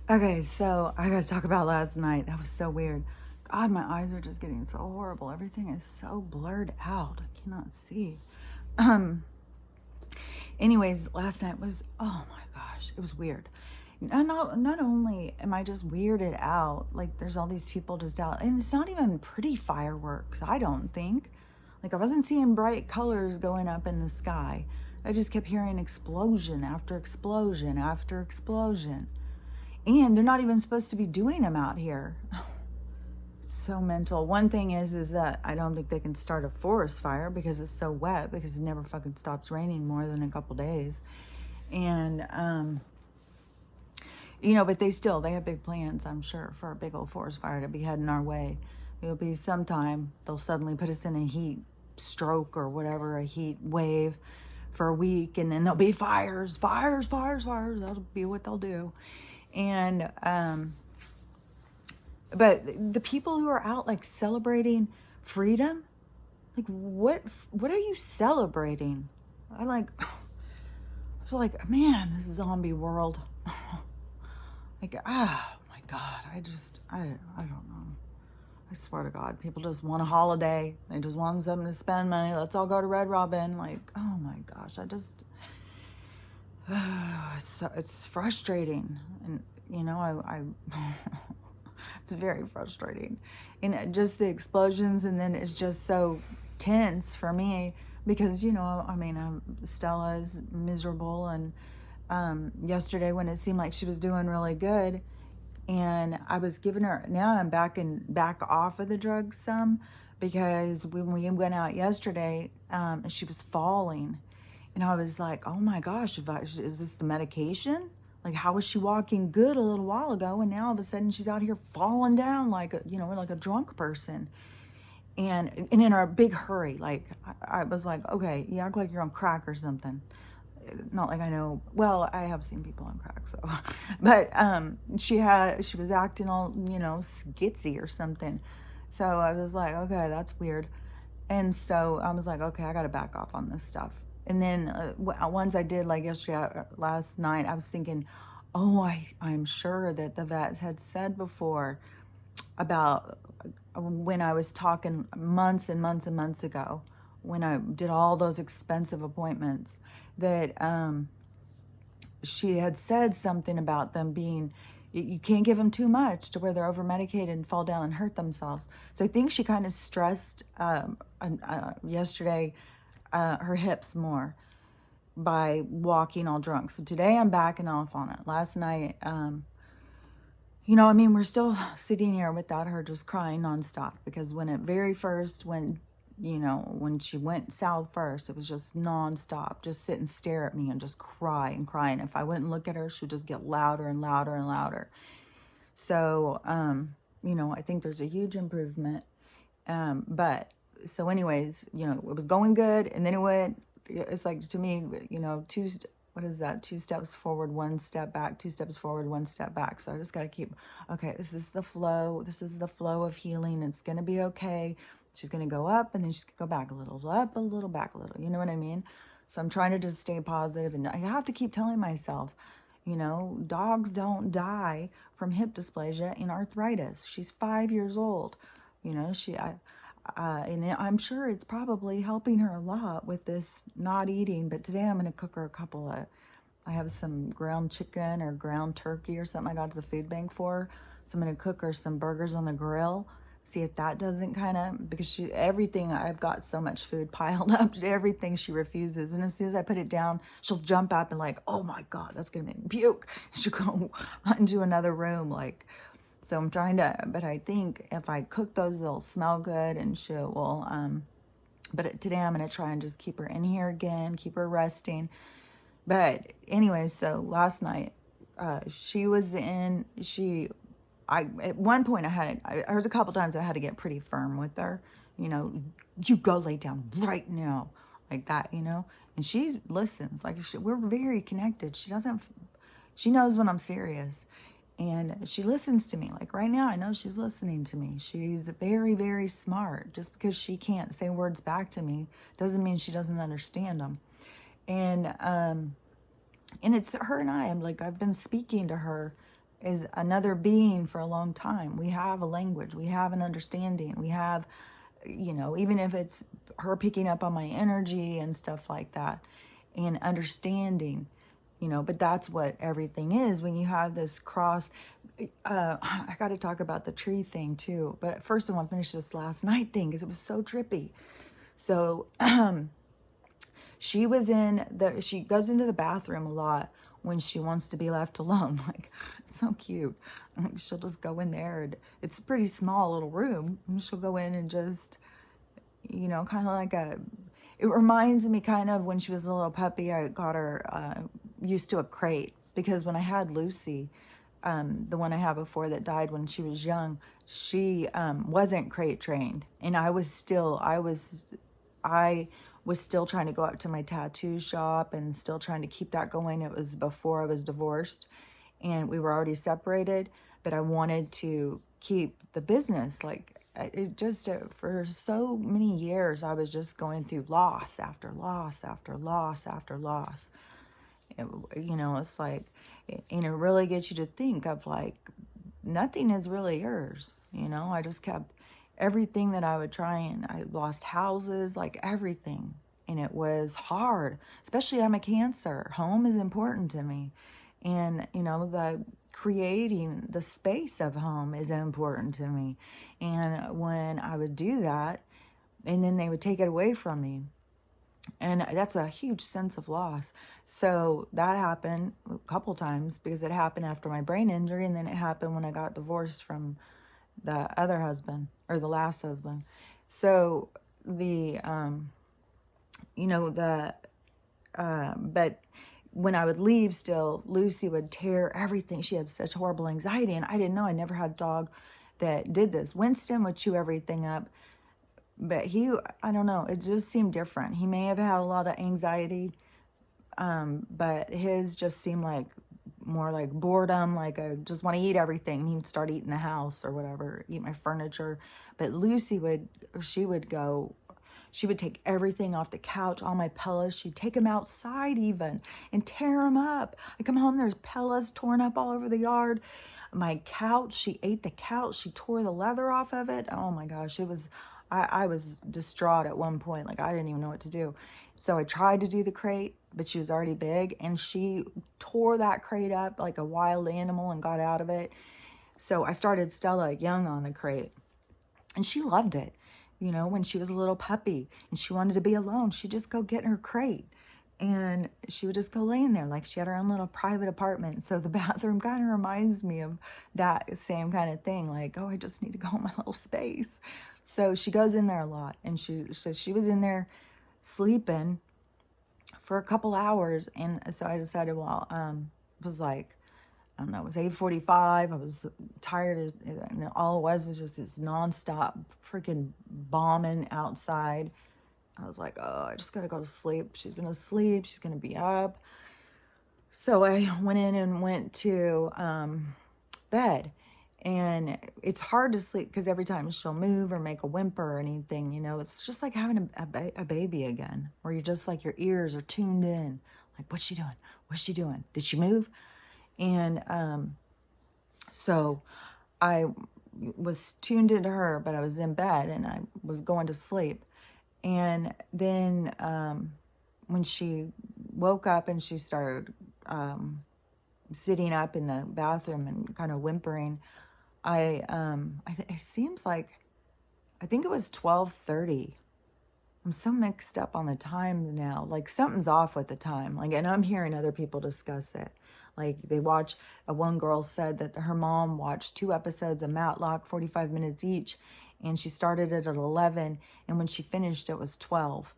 Okay, so I gotta talk about last night. That was so weird. God, my eyes are just getting so horrible. Everything is so blurred out. I cannot see. Um, anyways, last night was, oh my gosh, it was weird. Not only am I just weirded out, like there's all these people just out, and it's not even pretty fireworks, I don't think. Like I wasn't seeing bright colors going up in the sky. I just kept hearing explosion after explosion after explosion. And they're not even supposed to be doing them out here. It's so mental. One thing is that I don't think they can start a forest fire because it's so wet, because it never fucking stops raining more than a couple days. And but they have big plans, I'm sure, for a big old forest fire to be heading our way. It'll be sometime they'll suddenly put us in a heat stroke or whatever, a heat wave for a week, and then there'll be fires. That'll be what they'll do. And but the people who are out like celebrating freedom, like what are you celebrating? I feel like, man, this zombie world. Like, my God, I don't know. I swear to God, people just want a holiday. They just want something to spend money. Let's all go to Red Robin. Like, oh my gosh, it's frustrating. And, I it's very frustrating. And just the explosions, and then it's just so tense for me because, Stella is miserable. And yesterday when it seemed like she was doing really good, and I was giving her, now I'm back off of the drugs some, because when we went out yesterday, she was falling, and I was like, oh my gosh, is this the medication? Like, how was she walking good a little while ago, and now all of a sudden she's out here falling down like like a drunk person, and in a big hurry. Like, I was like, okay, you act like you're on crack or something. Not like I know, well, I have seen people on crack, so, but she was acting all skitsy or something. So I was like, okay, that's weird. And so I was like, okay, I gotta back off on this stuff. And then once I did, like yesterday, last night, I was thinking, oh, I'm sure that the vets had said before about when I was talking months and months and months ago, when I did all those expensive appointments, that she had said something about them being, you can't give them too much to where they're over medicated and fall down and hurt themselves. So I think she kind of stressed yesterday her hips more by walking all drunk. So today I'm backing off on it. Last night, we're still sitting here without her, just crying nonstop, because when she went south first, it was just nonstop, just sit and stare at me and just cry and cry. And if I wouldn't look at her, she would just get louder and louder and louder. So, I think there's a huge improvement. But so anyways, it was going good. And then it's like, to me, what is that? 2 steps forward, 1 step back, 2 steps forward, 1 step back. So I just got to keep, okay, this is the flow. This is the flow of healing. It's going to be okay. She's going to go up, and then she's going to go back a little, up a little, back a little. You know what I mean? So I'm trying to just stay positive, and I have to keep telling myself, dogs don't die from hip dysplasia and arthritis. She's 5 years old. And I'm sure it's probably helping her a lot with this not eating. But today I'm going to cook her I have some ground chicken or ground turkey or something I got to the food bank for. So I'm going to cook her some burgers on the grill. See if that doesn't because everything, I've got so much food piled up, everything she refuses. And as soon as I put it down, she'll jump up and like, oh my God, that's going to make me puke. She'll go into another room. So I'm trying to, but I think if I cook those, they'll smell good, and she will, but today I'm going to try and just keep her in here again, keep her resting. But anyway, so last night, she was at one point there was a couple times I had to get pretty firm with her, you go lay down right now, like that, and she listens, we're very connected. She knows when I'm serious, and she listens to me. Like right now, I know she's listening to me. She's very, very smart. Just because she can't say words back to me doesn't mean she doesn't understand them. And it's her and I've been speaking to her is another being for a long time. We have a language, we have an understanding, we have, you know, even if it's her picking up on my energy and stuff like that and understanding, you know, but that's what everything is when you have this cross. I got to talk about the tree thing too, but first I want to finish this last night thing because it was so trippy. So she goes into the bathroom a lot when she wants to be left alone. Like, it's so cute. She'll just go in there, and it's a pretty small little room, and she'll go in and just, you know, kind of like it reminds me kind of when she was a little puppy. I got her used to a crate, because when I had Lucy, the one I had before that died when she was young, she wasn't crate trained, and I was still trying to go up to my tattoo shop and still trying to keep that going. It was before I was divorced, and we were already separated, but I wanted to keep the business. Like, it just, for so many years, I was just going through loss after loss after loss after loss. You know, it's like, and it really gets you to think of, like, nothing is really yours. You know, I just kept everything that I would try, and I lost houses, like everything. And it was hard, especially I'm a Cancer. Home is important to me. And, you know, the creating the space of home is important to me. And when I would do that, and then they would take it away from me, and that's a huge sense of loss. So that happened a couple times, because it happened after my brain injury, and then it happened when I got divorced from the other husband, or the last husband. So the but when I would leave, still Lucy would tear everything. She had such horrible anxiety, and I didn't know. I never had a dog that did this. Winston would chew everything up, but I don't know, it just seemed different. He may have had a lot of anxiety, but his just seemed like more like boredom, like I just want to eat everything. And he would start eating the house or whatever, eat my furniture. But Lucy she would take everything off the couch, all my pillows. She'd take them outside even and tear them up. I come home, there's pillows torn up all over the yard. My couch, she ate the couch. She tore the leather off of it. Oh my gosh, I was distraught at one point. Like, I didn't even know what to do. So I tried to do the crate, but she was already big, and she tore that crate up like a wild animal and got out of it. So I started Stella young on the crate, and she loved it. You know, when she was a little puppy and she wanted to be alone, she'd just go get in her crate, and she would just go lay in there like she had her own little private apartment. So the bathroom kind of reminds me of that same kind of thing. Like, oh, I just need to go in my little space. So she goes in there a lot, and she was in there sleeping for a couple hours. And so I decided, well, it was like, I don't know, it was 8:45. I was tired, and all it was just this nonstop freaking bombing outside. I was like, oh, I just gotta go to sleep. She's been asleep. She's gonna be up. So I went in and went to bed. And it's hard to sleep because every time she'll move or make a whimper or anything, you know, it's just like having a baby again, where you're just like, your ears are tuned in. Like, what's she doing? What's she doing? Did she move? And so I was tuned into her, but I was in bed and I was going to sleep. And then when she woke up and she started sitting up in the bathroom and kind of whimpering, it seems like, I think it was 12:30. I'm so mixed up on the time now. Like, something's off with the time. Like, and I'm hearing other people discuss it. Like, one girl said that her mom watched 2 episodes of Matlock, 45 minutes each, and she started it at 11, and when she finished, it was 12.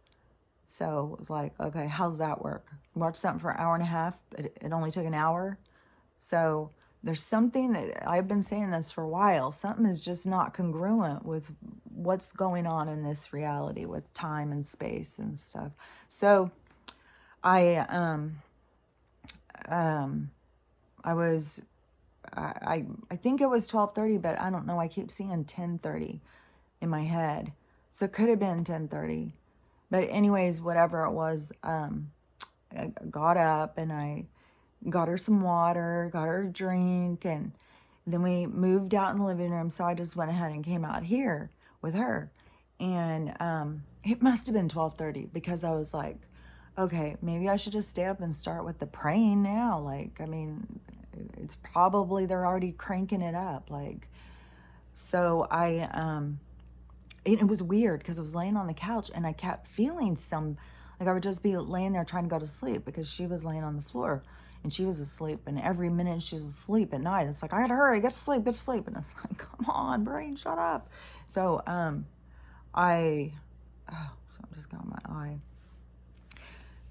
So it was like, okay, how's that work? Watch something for an hour and a half, but it only took an hour. So there's something that, I've been saying this for a while, something is just not congruent with what's going on in this reality with time and space and stuff. So I think it was 12:30, but I don't know. I keep seeing 10:30 in my head. So it could have been 10:30. But anyways, whatever it was, I got up and I got her some water, got her a drink, and then we moved out in the living room. So I just went ahead and came out here with her. And it must have been 12:30 because I was like, okay, maybe I should just stay up and start with the praying now. Like, I mean, it's probably they're already cranking it up. Like, so it was weird because I was laying on the couch and I kept feeling like I would just be laying there trying to go to sleep because she was laying on the floor and she was asleep. And every minute she was asleep at night, it's like, I gotta hurry, get to sleep, get to sleep. And it's like, come on, brain, shut up. So something just got in my eye.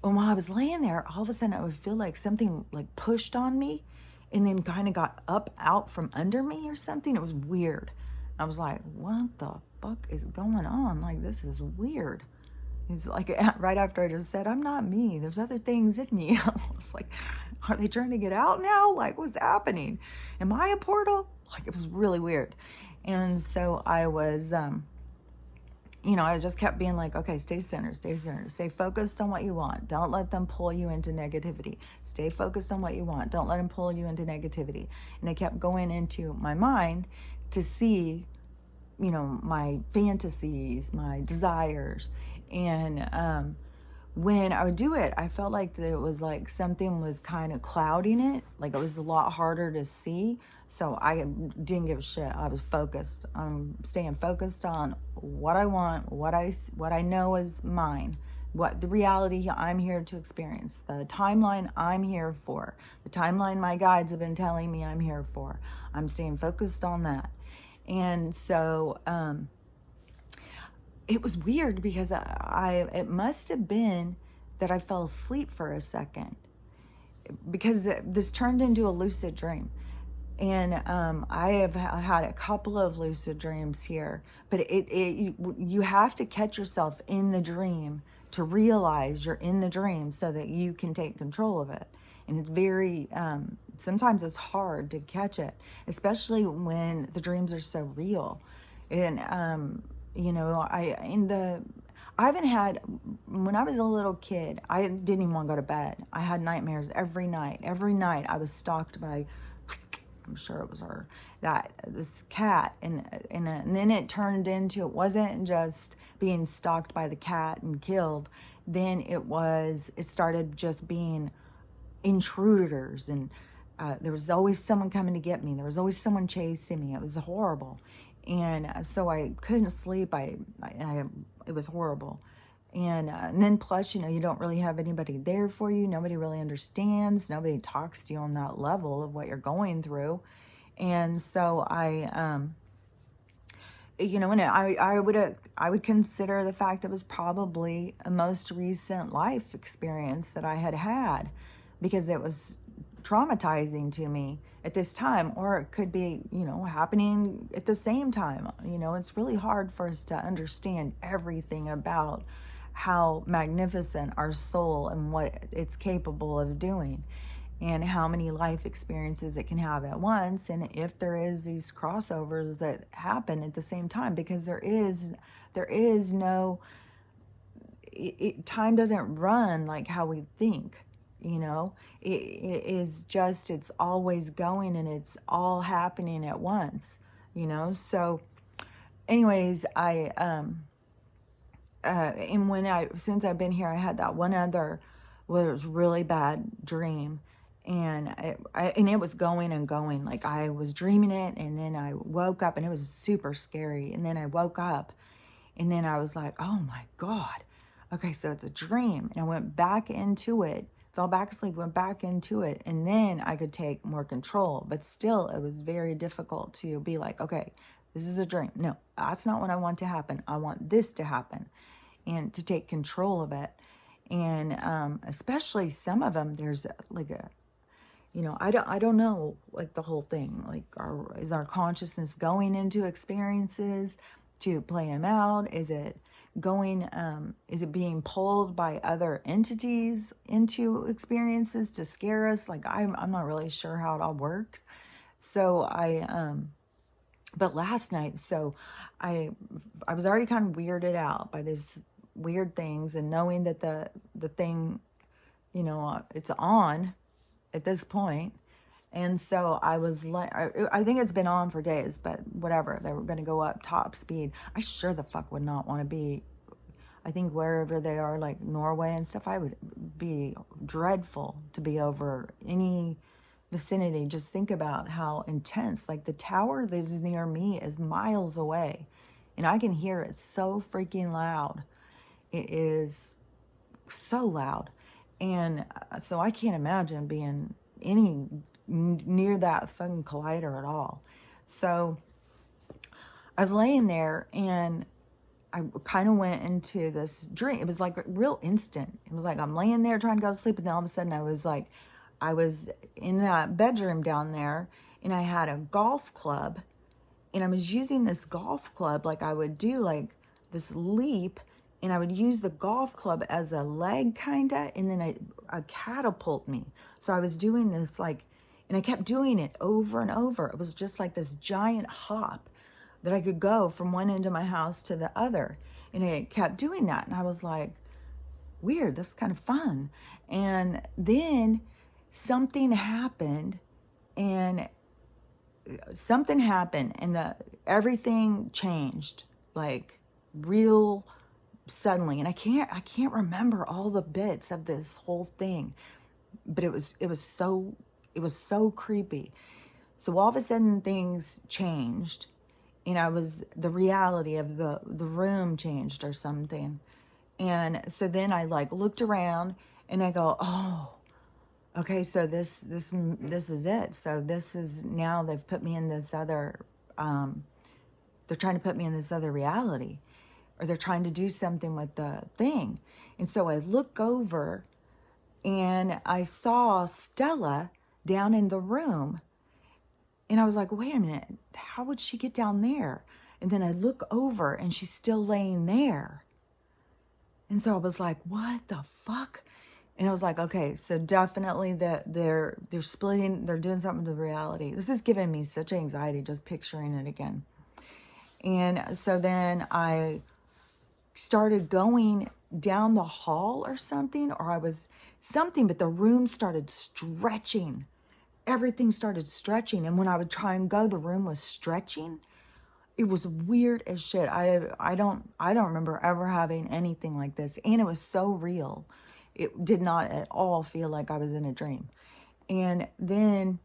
And while I was laying there, all of a sudden I would feel like something like pushed on me and then kind of got up out from under me or something. It was weird. I was like, what the fuck is going on? Like, this is weird. He's like, right after I just said, I'm not me. There's other things in me. I was like, are they trying to get out now? Like, what's happening? Am I a portal? Like, it was really weird. And so I was, I just kept being like, okay, stay centered, stay focused on what you want. Don't let them pull you into negativity. Stay focused on what you want. Don't let them pull you into negativity. And I kept going into my mind to see, my fantasies, my desires. And when I would do it, I felt like there was like something was kind of clouding it. Like it was a lot harder to see. So I didn't give a shit. I was focused. I'm staying focused on what I want, what I know is mine, what the reality I'm here to experience, the timeline I'm here for, the timeline my guides have been telling me I'm here for. I'm staying focused on that. And so it was weird because it must have been that I fell asleep for a second because this turned into a lucid dream. And I have had a couple of lucid dreams here, but you have to catch yourself in the dream to realize you're in the dream so that you can take control of it. And it's very, sometimes it's hard to catch it, especially when the dreams are so real. And, I haven't had, when I was a little kid, I didn't even want to go to bed. I had nightmares every night. Every night I was stalked by, I'm sure it was her, this cat, and then it turned into, it wasn't just being stalked by the cat and killed. Then it started just being intruders, and there was always someone coming to get me. There was always someone chasing me. It was horrible, and so I couldn't sleep. It was horrible. And then plus, you don't really have anybody there for you. Nobody really understands. Nobody talks to you on that level of what you're going through. And so and I would consider the fact it was probably a most recent life experience that I had because it was traumatizing to me at this time, or it could be, happening at the same time. It's really hard for us to understand everything about how magnificent our soul and what it's capable of doing and how many life experiences it can have at once, and if there is these crossovers that happen at the same time, because there is no time doesn't run like how we think. It is just, it's always going and it's all happening at once. So anyways, and since I've been here, I had that one other, well, it was really bad dream, and it was going and going. Like I was dreaming it, and then I woke up, and it was super scary. And then I woke up, and then I was like, oh my God, okay, so it's a dream. And I went back into it, fell back asleep, went back into it, and then I could take more control. But still, it was very difficult to be like, okay, this is a dream. No, that's not what I want to happen. I want this to happen, and to take control of it. And especially some of them, there's like I don't know, like the whole thing. Like, is our consciousness going into experiences to play them out? Is it being pulled by other entities into experiences to scare us? Like, I'm not really sure how it all works. So but last night, so I was already kind of weirded out by these weird things, and knowing that the thing, it's on, at this point. And so I was like, I think it's been on for days, but whatever. They were going to go up top speed. I sure the fuck would not want to be, I think wherever they are, like Norway and stuff, I would be dreadful to be over any vicinity. Just think about how intense, like the tower that is near me is miles away and I can hear it so freaking loud. It is so loud. And so I can't imagine being any near that fucking collider at all. So I was laying there and I kind of went into this dream. It was like real instant. It was like I'm laying there trying to go to sleep, and then all of a sudden I was in that bedroom down there, and I had a golf club, and I was using this golf club like I would do like this leap, and I would use the golf club as a leg kinda, and then a catapult me. So I was doing this like, and I kept doing it over and over. It was just like this giant hop that I could go from one end of my house to the other. And I kept doing that. And I was like, weird, this is kind of fun. And then something happened and everything changed like real suddenly. And I can't remember all the bits of this whole thing, but it was so creepy. So all of a sudden things changed, and the reality of the room changed or something. And so then I like looked around and I go, oh, okay, so this is it. So this is, now they've put me in this other, they're trying to put me in this other reality, or they're trying to do something with the thing. And so I look over and I saw Stella down in the room. And I was like, wait a minute, how would she get down there? And then I look over and she's still laying there. And so I was like, what the fuck? And I was like, okay, so definitely that they're splitting, they're doing something to reality. This is giving me such anxiety just picturing it again. And so then I started going down the hall or something, or I was something, but the room started stretching. Everything started stretching. And when I would try and go, the room was stretching. It was weird as shit. I don't remember ever having anything like this. And it was so real. It did not at all feel like I was in a dream. And then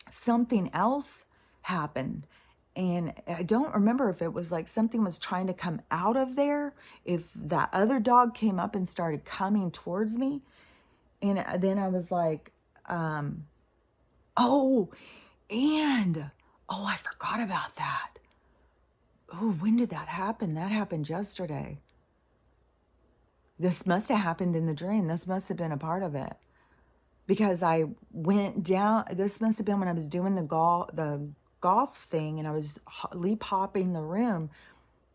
something else happened. And I don't remember if it was like something was trying to come out of there, if that other dog came up and started coming towards me. And then I was like, oh, I forgot about that. Oh, when did that happen? That happened yesterday. This must have happened in the dream. This must have been a part of it. Because I went down, this must have been when I was doing the golf thing and I was leap hopping the room.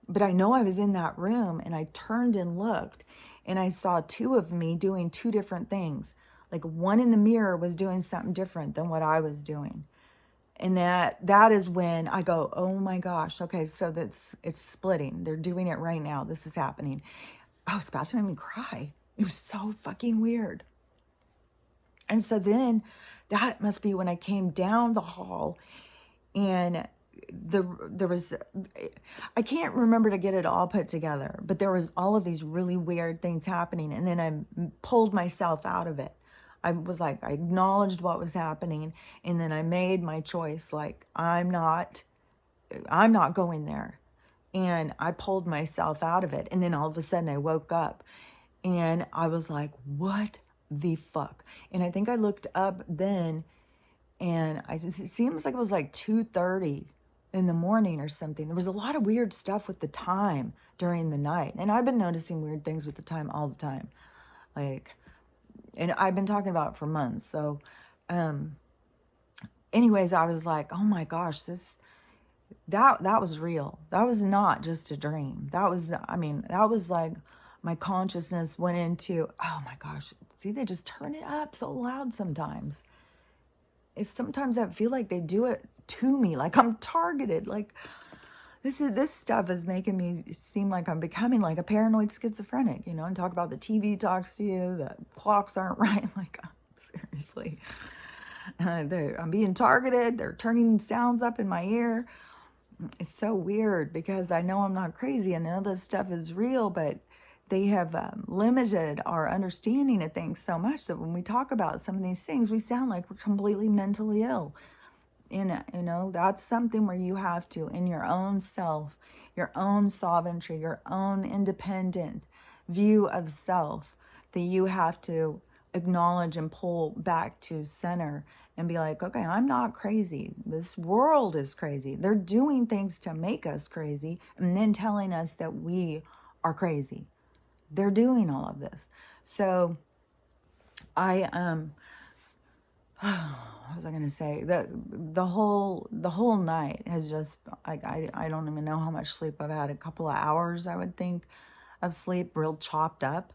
But I know I was in that room and I turned and looked and I saw two of me doing two different things. Like one in the mirror was doing something different than what I was doing. And that is when I go, oh my gosh, okay, so it's splitting. They're doing it right now. This is happening. I was about to make me cry. It was so fucking weird. And so then that must be when I came down the hall and there was, I can't remember to get it all put together, but there was all of these really weird things happening. And then I pulled myself out of it. I was like, I acknowledged what was happening. And then I made my choice. Like, I'm not going there. And I pulled myself out of it. And then all of a sudden I woke up and I was like, what the fuck? And I think I looked up then and it seems like it was like 2:30 in the morning or something. There was a lot of weird stuff with the time during the night. And I've been noticing weird things with the time all the time. Like, and I've been talking about it for months. So, anyways, I was like, oh my gosh, that was real. That was not just a dream. That was like my consciousness went into, oh my gosh, see, they just turn it up so loud sometimes. Sometimes I feel like they do it to me, like I'm targeted. Like this stuff is making me seem like I'm becoming like a paranoid schizophrenic, and talk about the TV talks to you, the clocks aren't right. Like, I'm Seriously. I'm being targeted. They're turning sounds up in my ear. It's so weird because I know I'm not crazy. I know this stuff is real, but they have limited our understanding of things so much that when we talk about some of these things, we sound like we're completely mentally ill. And, that's something where you have to, in your own self, your own sovereignty, your own independent view of self, that you have to acknowledge and pull back to center and be like, okay, I'm not crazy. This world is crazy. They're doing things to make us crazy and then telling us that we are crazy. They're doing all of this. So what was I gonna say? The whole night has just, I don't even know how much sleep I've had. A couple of hours, I would think, of sleep, real chopped up.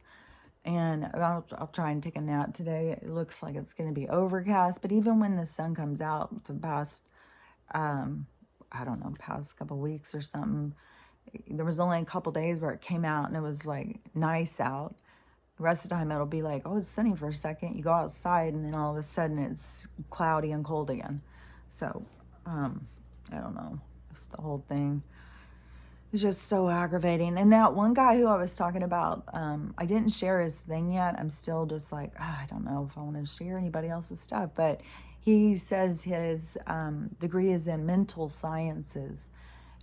And I'll try and take a nap today. It looks like it's going to be overcast, but even when the sun comes out, the past, I don't know, past couple weeks or something, there was only a couple days where it came out and it was like nice out. The rest of the time it'll be like, oh, it's sunny for a second. You go outside and then all of a sudden it's cloudy and cold again. So, I don't know. It's the whole thing. It's just so aggravating. And that one guy who I was talking about, I didn't share his thing yet. I'm still just like, I don't know if I want to share anybody else's stuff. But he says his degree is in mental sciences.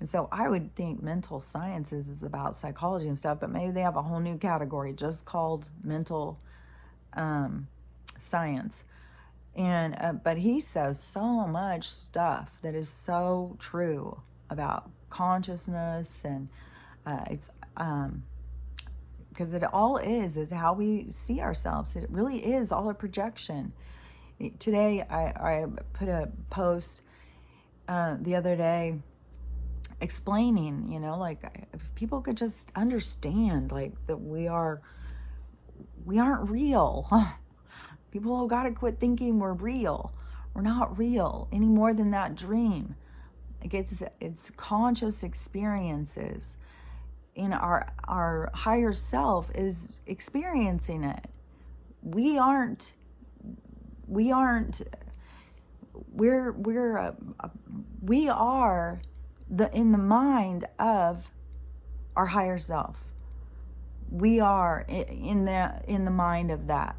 And so I would think mental sciences is about psychology and stuff, but maybe they have a whole new category just called mental science. And but he says so much stuff that is so true about consciousness, and it's because it all is how we see ourselves. It really is all a projection. Today I put a post the other day explaining, like, if people could just understand, like, that we aren't real. People have got to quit thinking we're real. We're not real any more than that dream. Like, it's conscious experiences. In our higher self is experiencing it. We are in the mind of our higher self. We are in the mind of that,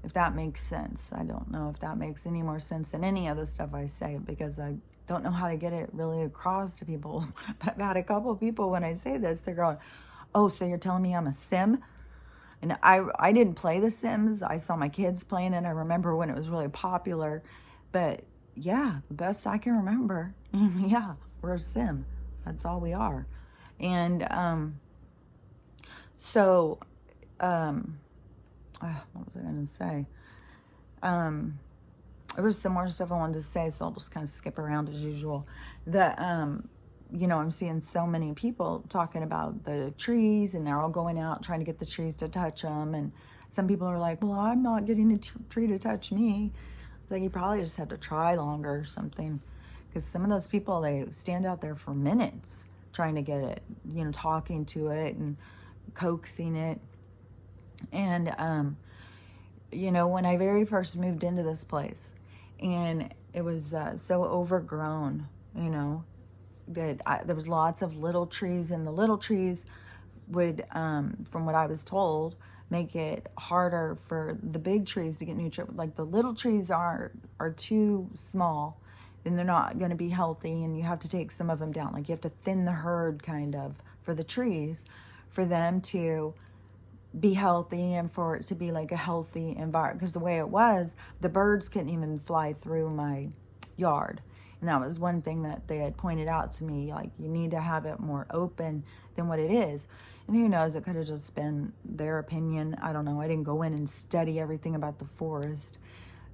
if that makes sense. I don't know if that makes any more sense than any other stuff I say, because I don't know how to get it really across to people. But I've had a couple of people, when I say this, they're going, oh, so you're telling me I'm a sim? And I didn't play The Sims. I saw my kids playing it. I remember when it was really popular. But yeah, the best I can remember, yeah, we're a sim. That's all we are. And what was I going to say? There was some more stuff I wanted to say, so I'll just kind of skip around as usual. I'm seeing so many people talking about the trees, and they're all going out trying to get the trees to touch them. And some people are like, well, I'm not getting a tree to touch me. It's like, you probably just have to try longer or something. Because some of those people, they stand out there for minutes trying to get it, talking to it and coaxing it. And, when I very first moved into this place, and it was so overgrown, that there was lots of little trees, and the little trees would, from what I was told, make it harder for the big trees to get nutrient. Like, the little trees are too small, and they're not going to be healthy, and you have to take some of them down. Like, you have to thin the herd, kind of, for the trees, for them to be healthy and for it to be like a healthy environment. Because the way it was, the birds couldn't even fly through my yard. And that was one thing that they had pointed out to me, like, you need to have it more open than what it is. And who knows, it could have just been their opinion. I don't know. I didn't go in and study everything about the forest.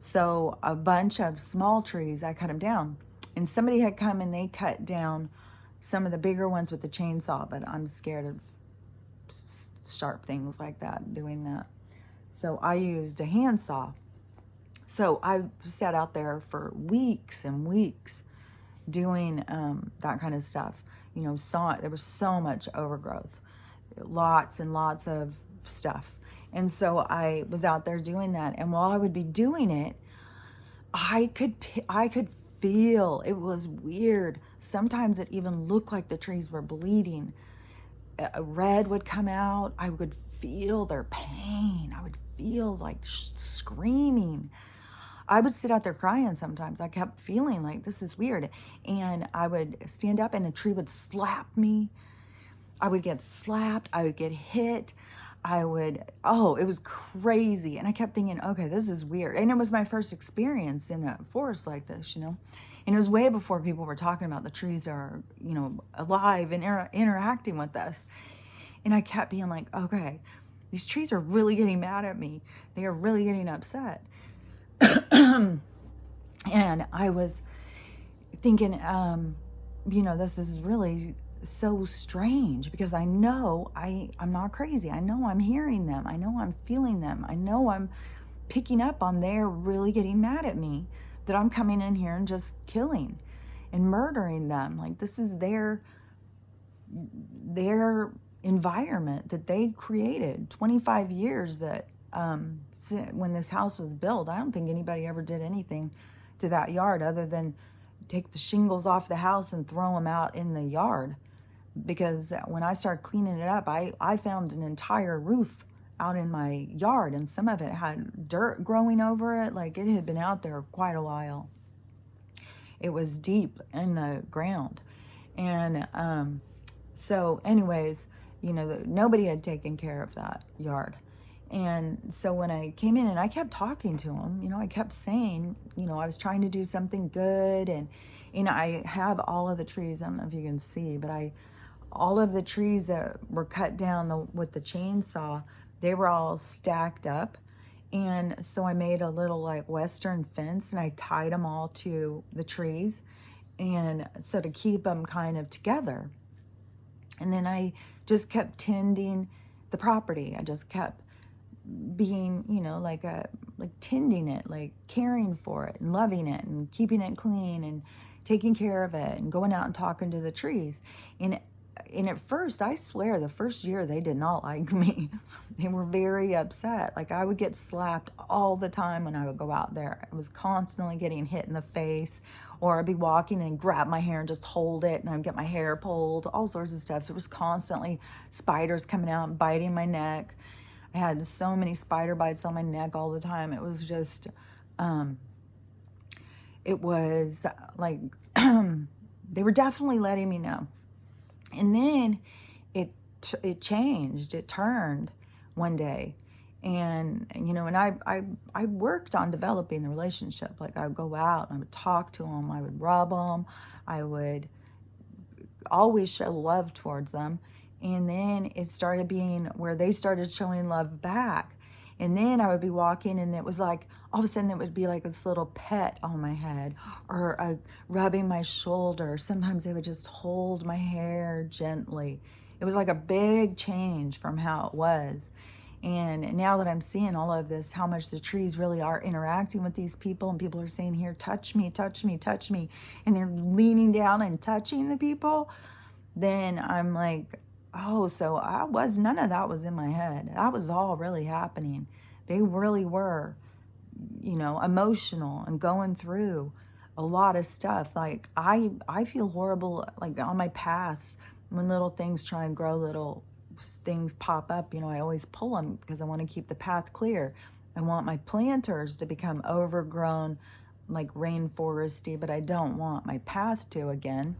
So a bunch of small trees, I cut them down. And somebody had come and they cut down some of the bigger ones with the chainsaw, but I'm scared of sharp things like that, doing that. So I used a handsaw. So I sat out there for weeks and weeks doing that kind of stuff. There was so much overgrowth, lots and lots of stuff. And so I was out there doing that. And while I would be doing it, I could feel, it was weird. Sometimes it even looked like the trees were bleeding. Red would come out. I would feel their pain. I would feel like screaming. I would sit out there crying sometimes. I kept feeling like this is weird. And I would stand up and a tree would slap me. I would get slapped. I would get hit. It was crazy. And I kept thinking, okay, this is weird. And it was my first experience in a forest like this, And it was way before people were talking about the trees are, alive and interacting with us. And I kept being like, okay, these trees are really getting mad at me. They are really getting upset. And I was thinking, this is really so strange because I know I'm not crazy. I know I'm hearing them. I know I'm feeling them. I know I'm picking up on they're really getting mad at me, that I'm coming in here and just killing and murdering them. Like this is their environment that they created. 25 years that when this house was built, I don't think anybody ever did anything to that yard other than take the shingles off the house and throw them out in the yard. Because when I started cleaning it up, I found an entire roof out in my yard, and some of it had dirt growing over it. Like it had been out there quite a while. It was deep in the ground. And so anyways, nobody had taken care of that yard. And so when I came in and I kept talking to him, I kept saying, I was trying to do something good. And, I have all of the trees, I don't know if you can see, but all of the trees that were cut down with the chainsaw, they were all stacked up. And so I made a little like Western fence and I tied them all to the trees. And so to keep them kind of together. And then I just kept tending the property. I just kept being, like tending it, like caring for it and loving it and keeping it clean and taking care of it and going out and talking to the trees. And at first, I swear, the first year they did not like me. They were very upset. Like I would get slapped all the time when I would go out there. I was constantly getting hit in the face, or I'd be walking and grab my hair and just hold it, and I'd get my hair pulled, all sorts of stuff. There was constantly spiders coming out and biting my neck. I had so many spider bites on my neck all the time. It was just, it was like, they were definitely letting me know. And then it changed. It turned one day. And, and I worked on developing the relationship. Like I would go out and I would talk to them. I would rub them. I would always show love towards them. And then it started being where they started showing love back. And then I would be walking and it was like, all of a sudden it would be like this little pet on my head or rubbing my shoulder. Sometimes they would just hold my hair gently. It was like a big change from how it was. And now that I'm seeing all of this, how much the trees really are interacting with these people, and people are saying, here, touch me, touch me, touch me. And they're leaning down and touching the people. Then I'm like, oh, so none of that was in my head. That was all really happening. They really were, emotional and going through a lot of stuff. Like I feel horrible, like on my paths when little things try and grow, little things pop up, I always pull them because I want to keep the path clear. I want my planters to become overgrown, like rainforesty, but I don't want my path to again.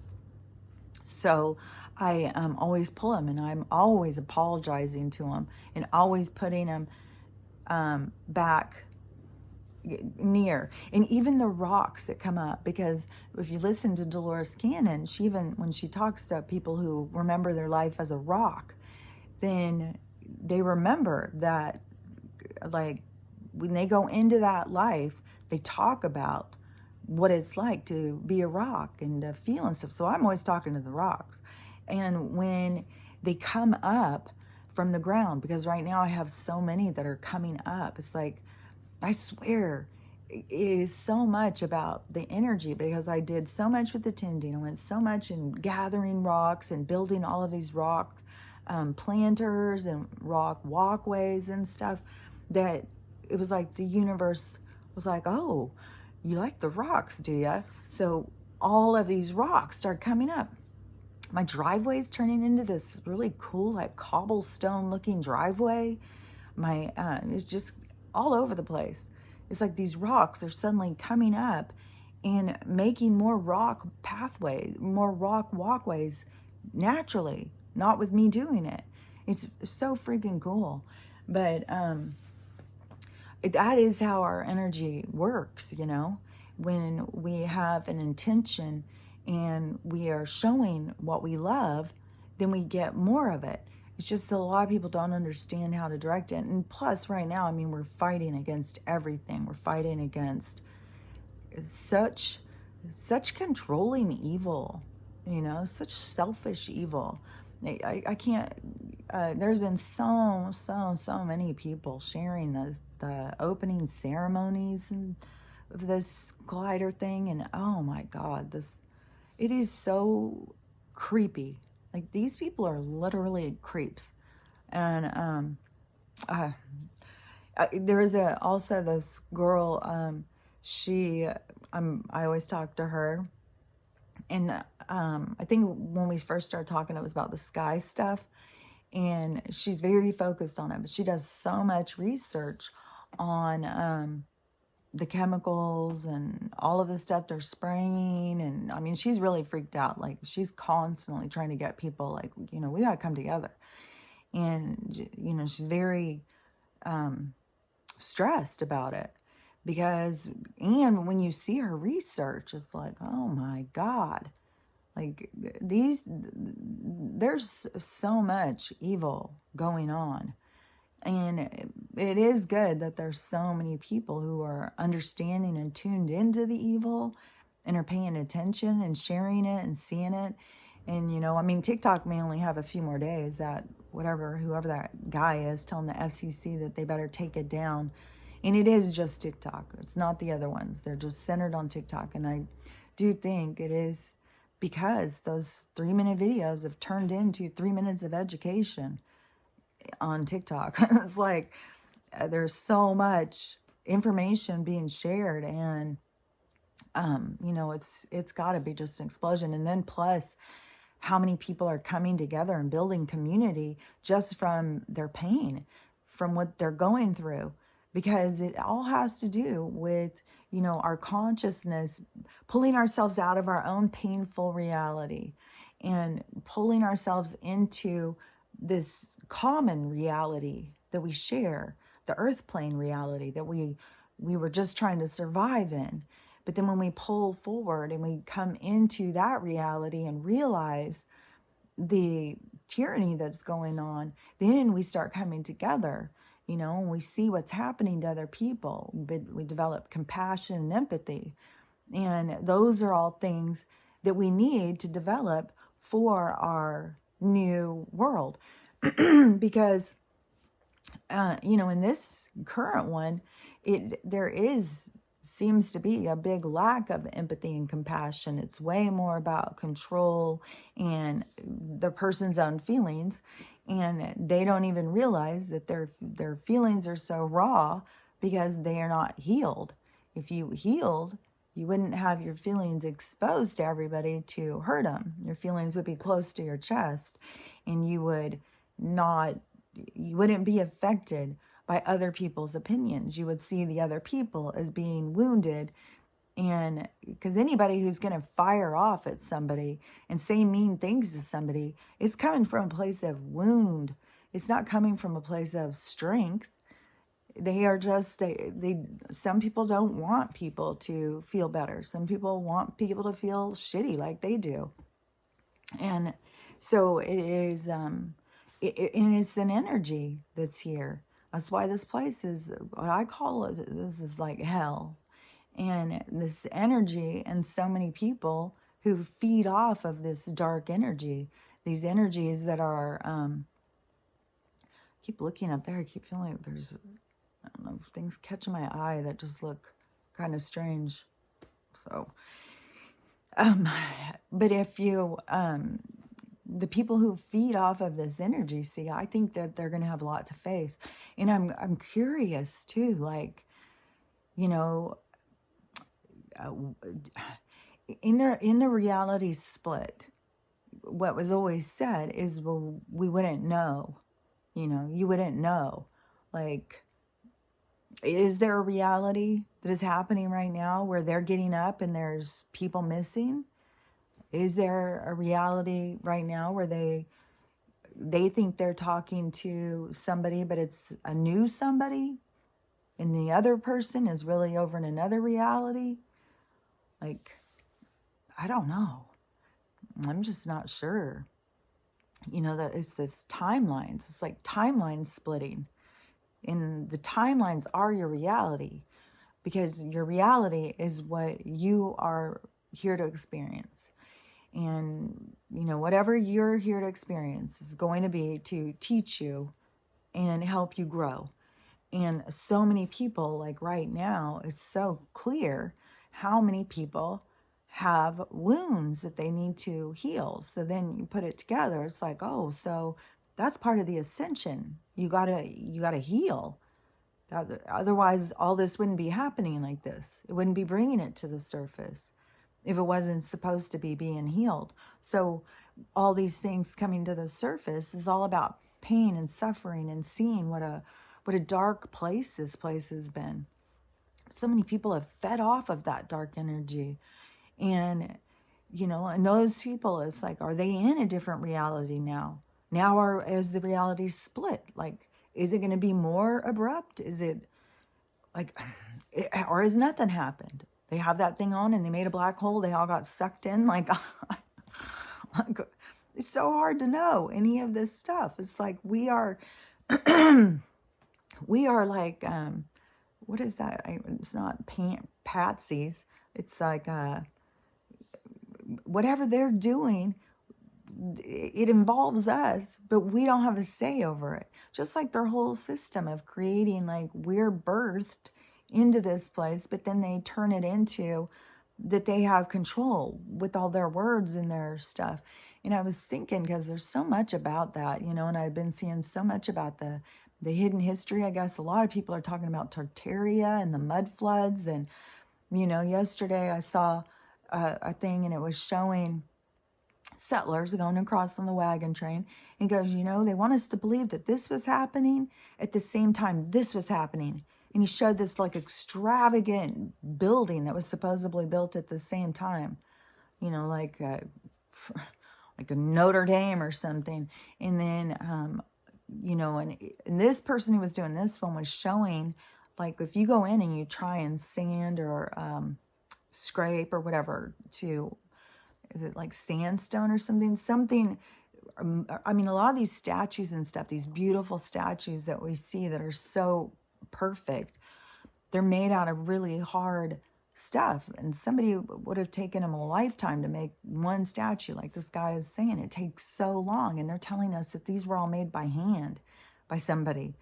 So I always pull them, and I'm always apologizing to them and always putting them back near. And even the rocks that come up, because if you listen to Dolores Cannon, when she talks to people who remember their life as a rock, then they remember that, like, when they go into that life, they talk about what it's like to be a rock and to feel and stuff. So I'm always talking to the rocks. And when they come up from the ground, because right now I have so many that are coming up, it's like, I swear, it is so much about the energy, because I did so much with the tending. I went so much in gathering rocks and building all of these rock planters and rock walkways and stuff, that it was like the universe was like, oh, you like the rocks, do you? So all of these rocks start coming up. My driveway is turning into this really cool, like cobblestone looking driveway. It's just all over the place. It's like these rocks are suddenly coming up and making more rock pathways, more rock walkways naturally, not with me doing it. It's so freaking cool. But that is how our energy works, you know. When we have an intention and we are showing what we love, then we get more of it. It's just that a lot of people don't understand how to direct it. And plus, right now, I mean, we're fighting against everything. We're fighting against such controlling evil, you know, such selfish evil. I can't. There's been so many people sharing the opening ceremonies and of this glider thing, and oh my God, it is so creepy. Like, these people are literally creeps. And there is also this girl. I always talk to her, and I think when we first started talking, it was about the sky stuff, and she's very focused on it. But she does so much research on the chemicals and all of the stuff they're spraying. And I mean, she's really freaked out. Like, she's constantly trying to get people, like, you know, we gotta come together. And, you know, she's very stressed about it, because, and when you see her research, it's like, oh my God, like, there's so much evil going on. And it is good that there's so many people who are understanding and tuned into the evil and are paying attention and sharing it and seeing it. And, you know, I mean, TikTok may only have a few more days, that whoever that guy is telling the FCC that they better take it down. And it is just TikTok. It's not the other ones. They're just centered on TikTok. And I do think it is because those 3-minute videos have turned into 3 minutes of education on TikTok. It's like there's so much information being shared, and you know, it's got to be just an explosion. And then plus, how many people are coming together and building community just from their pain, from what they're going through, because it all has to do with, you know, our consciousness, pulling ourselves out of our own painful reality and pulling ourselves into this common reality that we share, the earth plane reality that we were just trying to survive in. But then when we pull forward and we come into that reality and realize the tyranny that's going on, then we start coming together, you know, and we see what's happening to other people. We develop compassion and empathy. And those are all things that we need to develop for our new world. Because, you know, in this current one, there seems to be a big lack of empathy and compassion. It's way more about control and the person's own feelings, and they don't even realize that their feelings are so raw because they are not healed. If you healed, you wouldn't have your feelings exposed to everybody to hurt them. Your feelings would be close to your chest, and you wouldn't be affected by other people's opinions. You would see the other people as being wounded. And because anybody who's going to fire off at somebody and say mean things to somebody, it's coming from a place of wound. It's not coming from a place of strength. They are just, some people don't want people to feel better. Some people want people to feel shitty like they do. And so it is, it's an energy that's here. That's why this place is what I call it. This is like hell. And this energy, and so many people who feed off of this dark energy, these energies that are, I keep looking up there. I keep feeling like there's, I don't know, things catching my eye that just look kind of strange. So, but if you the people who feed off of this energy, see, I think that they're going to have a lot to face. And I'm curious too, like, you know, uh, in the reality split, what was always said is, well, we wouldn't know, you wouldn't know. Like, is there a reality that is happening right now where they're getting up and there's people missing? Is there a reality right now where they think they're talking to somebody, but it's a new somebody, and the other person is really over in another reality? Like, I don't know. I'm just not sure. That it's this timelines. It's like timeline splitting. And the timelines are your reality, because your reality is what you are here to experience. And, whatever you're here to experience is going to be to teach you and help you grow. And so many people, like right now, it's so clear how many people have wounds that they need to heal. So then you put it together, it's like, oh, so that's part of the ascension. You gotta heal. Otherwise, all this wouldn't be happening like this. It wouldn't be bringing it to the surface if it wasn't supposed to be being healed. So all these things coming to the surface is all about pain and suffering, and seeing what a dark place this place has been. So many people have fed off of that dark energy. And, and those people, it's like, are they in a different reality now? Now, is the reality split? Like, is it going to be more abrupt? Is it like, or has nothing happened? They have that thing on and they made a black hole. They all got sucked in. Like, it's so hard to know any of this stuff. It's like we are like, what is that? It's not patsies. It's like, whatever they're doing, it involves us, but we don't have a say over it. Just like their whole system of creating, like, we're birthed into this place, but then they turn it into that they have control with all their words and their stuff. And I was thinking, because there's so much about that, and I've been seeing so much about the hidden history. I guess a lot of people are talking about Tartaria and the mud floods. And, yesterday I saw a thing, and it was showing settlers going across on the wagon train, and goes, they want us to believe that this was happening at the same time this was happening. And he showed this like extravagant building that was supposedly built at the same time, like like a Notre Dame or something. And then and this person who was doing this one was showing, like, if you go in and you try and sand or scrape or whatever to, is it like sandstone or something, I mean, a lot of these statues and stuff, these beautiful statues that we see that are so perfect, they're made out of really hard stuff, and somebody would have taken them a lifetime to make one statue. Like this guy is saying, it takes so long, and they're telling us that these were all made by hand by somebody.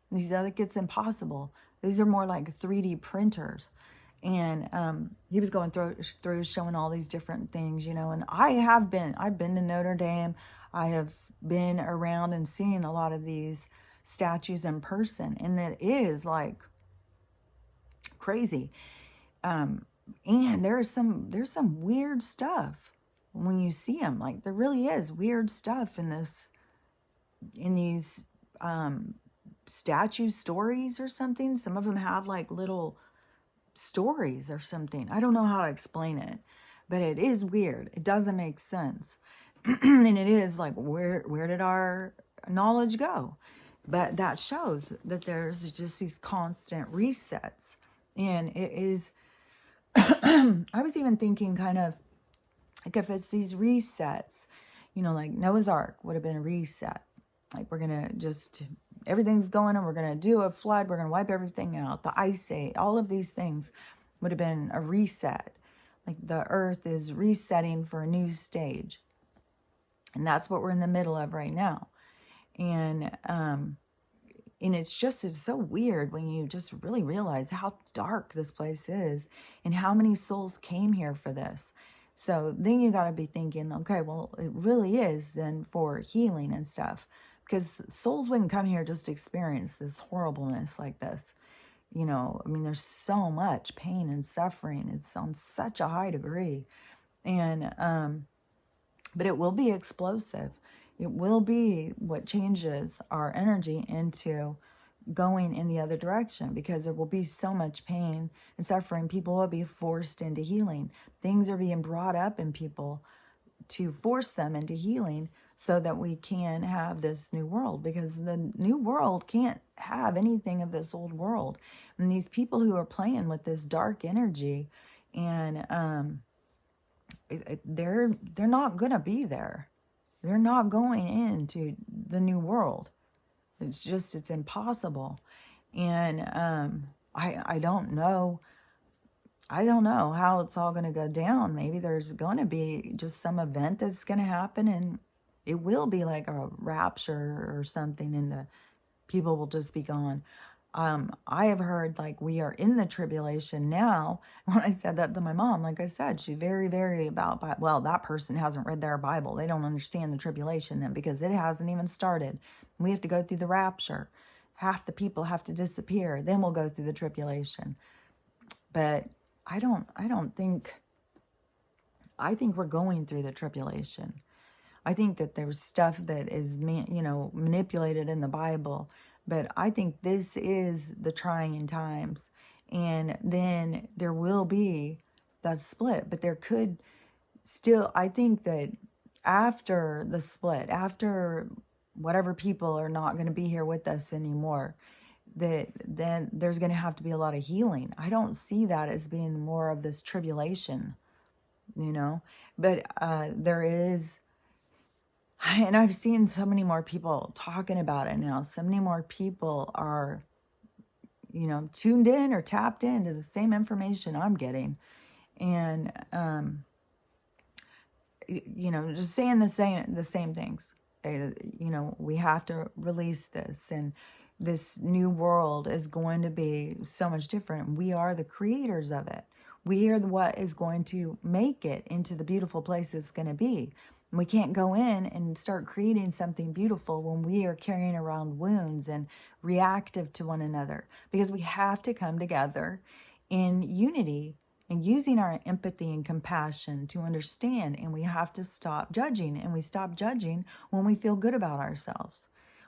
And he said, it's impossible. These are more like 3D printers. And he was going through showing all these different things, and I've been to Notre Dame. I have been around and seen a lot of these statues in person, and it is like crazy. And there's some weird stuff when you see them. Like, there really is weird stuff in these statue stories or something. Some of them have like little stories or something. I don't know how to explain it, but it is weird. It doesn't make sense. And it is like, where did our knowledge go? But that shows that there's just these constant resets. And it is, I was even thinking kind of like, if it's these resets, like Noah's Ark would have been a reset. Like, we're going to just, everything's going and we're going to do a flood. We're going to wipe everything out. The Ice Age, all of these things would have been a reset. Like, the earth is resetting for a new stage. And that's what we're in the middle of right now. And it's so weird when you just really realize how dark this place is and how many souls came here for this. So then you got to be thinking, okay, well, it really is then for healing and stuff. Because souls wouldn't come here just to experience this horribleness like this. I mean, there's so much pain and suffering. It's on such a high degree. And, but it will be explosive. It will be what changes our energy into going in the other direction, because there will be so much pain and suffering. People will be forced into healing. Things are being brought up in people to force them into healing so that we can have this new world, because the new world can't have anything of this old world. And these people who are playing with this dark energy, and they're not gonna be there. They're not going into the new world. It's impossible. And I don't know. I don't know how it's all going to go down. Maybe there's going to be just some event that's going to happen, and it will be like a rapture or something, and the people will just be gone. I have heard like we are in the tribulation now. When I said that to my mom, like I said, she's very, very about, well, that person hasn't read their Bible. They don't understand the tribulation then, because it hasn't even started. We have to go through the rapture. Half the people have to disappear. Then we'll go through the tribulation. But I think we're going through the tribulation. I think that there's stuff that is, manipulated in the Bible, but I think this is the trying times. And then there will be that split, but there could still, I think that after the split, after whatever people are not going to be here with us anymore, that then there's going to have to be a lot of healing. I don't see that as being more of this tribulation, but there is. And I've seen so many more people talking about it now. So many more people are, tuned in or tapped into the same information I'm getting. And, just saying the same things. We have to release this, and this new world is going to be so much different. We are the creators of it. We are what is going to make it into the beautiful place it's going to be. We can't go in and start creating something beautiful when we are carrying around wounds and reactive to one another, because we have to come together in unity and using our empathy and compassion to understand. And we have to stop judging, and we stop judging when we feel good about ourselves.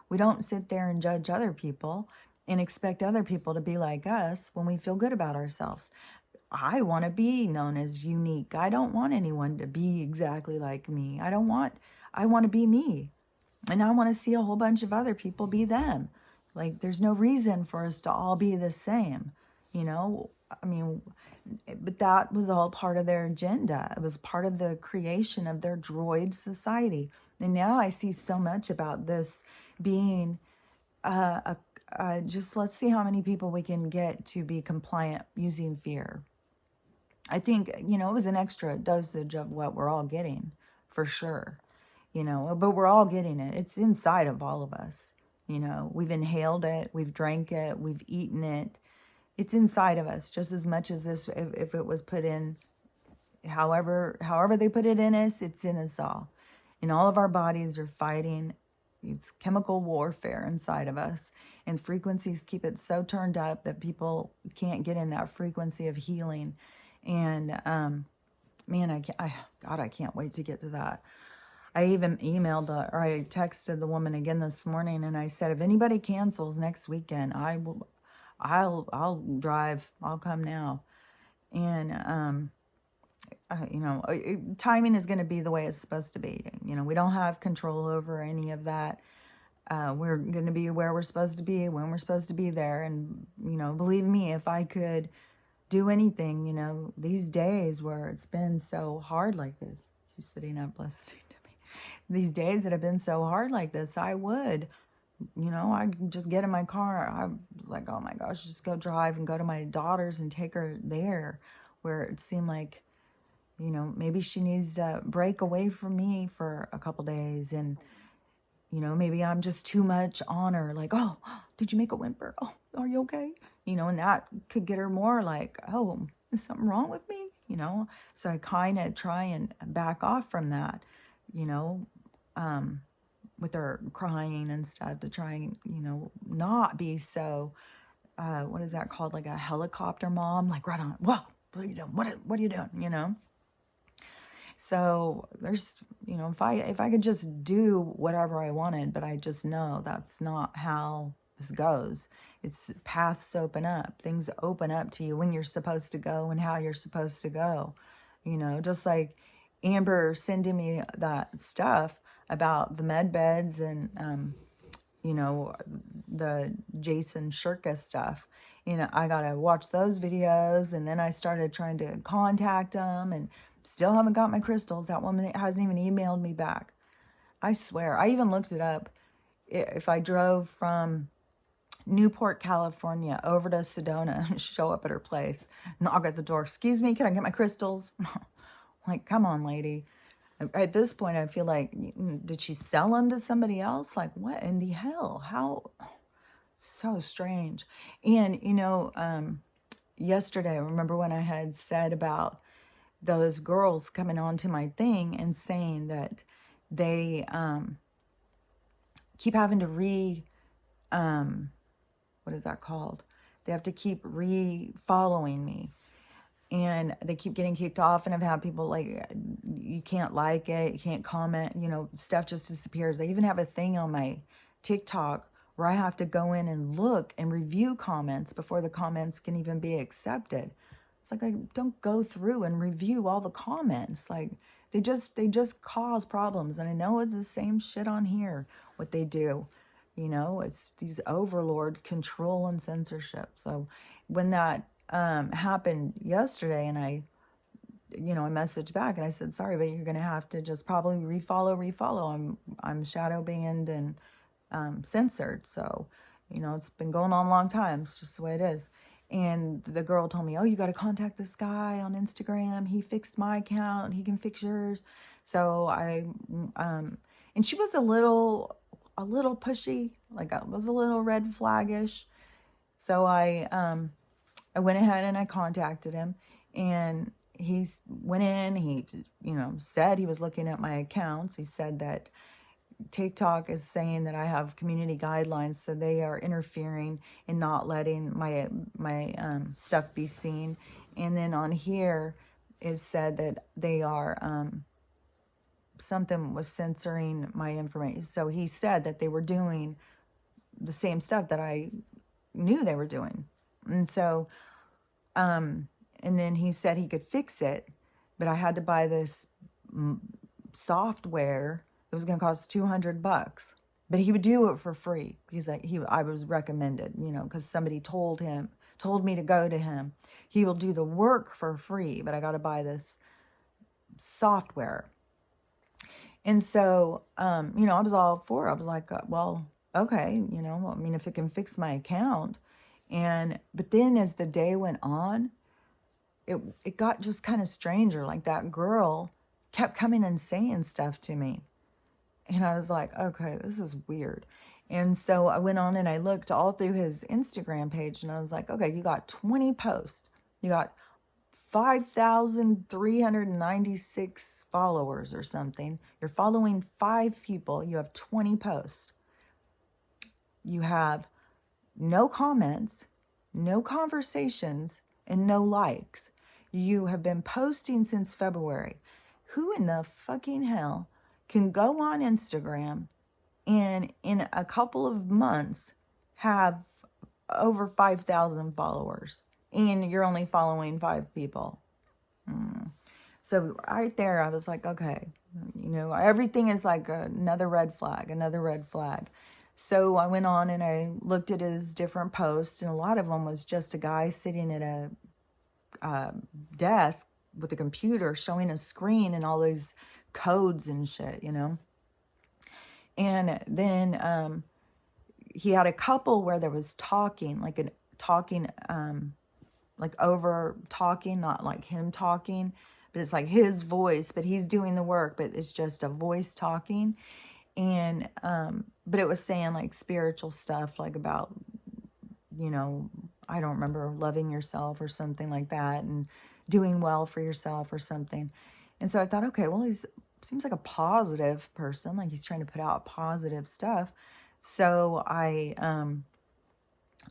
We don't sit there and judge other people and expect other people to be like us when we feel good about ourselves. I want to be known as unique. I don't want anyone to be exactly like me. I want to be me. And I want to see a whole bunch of other people be them. Like, there's no reason for us to all be the same, I mean, but that was all part of their agenda. It was part of the creation of their droid society. And now I see so much about this being just let's see how many people we can get to be compliant using fear. I think, it was an extra dosage of what we're all getting, for sure, but we're all getting it. It's inside of all of us. We've inhaled it, we've drank it, we've eaten it. It's inside of us just as much as this, if it was put in, however they put it in us, it's in us all. And all of our bodies are fighting. It's chemical warfare inside of us. And frequencies keep it so turned up that people can't get in that frequency of healing. And, man, I can't wait to get to that. I even I texted the woman again this morning, and I said, if anybody cancels next weekend, I'll drive. I'll come now. And, timing is going to be the way it's supposed to be. We don't have control over any of that. We're going to be where we're supposed to be, when we're supposed to be there. And, believe me, if I could do anything, these days where it's been so hard like this, she's sitting up listening to me. These days that have been so hard like this, I would, I'd just get in my car. I was like, oh my gosh, just go drive and go to my daughter's and take her there, where it seemed like, maybe she needs to break away from me for a couple days. And, maybe I'm just too much on her. Like, oh, did you make a whimper? Oh, are you okay? And that could get her more like, oh, is something wrong with me? you know? So I kind of try and back off from that, you know, with her crying and stuff, to try and, you know, not be so, what is that called? Like a helicopter mom, like right on, whoa, what are you doing? What are you doing? You know? So there's, you know, if I could just do whatever I wanted, but I just know that's not how this goes. It's paths open up. Things open up to you when you're supposed to go and how you're supposed to go. You know, just like Amber sending me that stuff about the med beds and, you know, the Jason Shirka stuff. You know, I got to watch those videos, and then I started trying to contact them, and still haven't got my crystals. That woman hasn't even emailed me back. I swear. I even looked it up. If I drove from Newport, California over to Sedona, show up at her place, knock at the door, excuse me, can I get my crystals? Like, come on, lady. At this point, I feel like, did she sell them to somebody else? Like, what in the hell? How? So strange. And, you know, yesterday, remember when I had said about those girls coming onto my thing and saying that they keep having to what is that called? They have to keep following me. And they keep getting kicked off, and I've had people like, you can't like it, you can't comment, you know, stuff just disappears. They even have a thing on my TikTok where I have to go in and look and review comments before the comments can even be accepted. It's like, I don't go through and review all the comments. Like, they just cause problems. And I know it's the same shit on here, what they do. You know, it's these overlord control and censorship. So when that happened yesterday, and I messaged back and I said, sorry, but you're going to have to just probably refollow. I'm shadow banned and censored. So, you know, it's been going on a long time. It's just the way it is. And the girl told me, oh, you got to contact this guy on Instagram. He fixed my account. He can fix yours. So and she was a little pushy, like I was a little red flaggish. So I went ahead and I contacted him, and he went in, he, you know, said he was looking at my accounts. He said that TikTok is saying that I have community guidelines, so they are interfering and not letting my stuff be seen. And then on here is said that they are something was censoring my information. So he said that they were doing the same stuff that I knew they were doing. And so and then he said he could fix it, but I had to buy this software. It was going to cost $200, but he would do it for free because I was recommended, you know, because somebody told me to go to him. He will do the work for free, but I got to buy this software. And so, you know, I was all for it. I was like, well, okay, you know, I mean, if it can fix my account. But then as the day went on, it got just kind of stranger. Like, that girl kept coming and saying stuff to me. And I was like, okay, this is weird. And so I went on and I looked all through his Instagram page, and I was like, okay, you got 20 posts. You got 5,396 followers or something. You're following 5 people. You have 20 posts. You have no comments, no conversations, and no likes. You have been posting since February. Who in the fucking hell can go on Instagram and in a couple of months have over 5,000 followers, and you're only following 5 people? So right there, I was like, okay, you know, everything is like another red flag. So I went on and I looked at his different posts, and a lot of them was just a guy sitting at a desk with a computer showing a screen and all those codes and shit, you know. And then he had a couple where there was talking, like over talking, not like him talking, but it's like his voice, but he's doing the work, but it's just a voice talking. And but it was saying like spiritual stuff, like about, you know, I don't remember, loving yourself or something like that, and doing well for yourself or something. And so I thought, okay, well, he's seems like a positive person, like he's trying to put out positive stuff. So I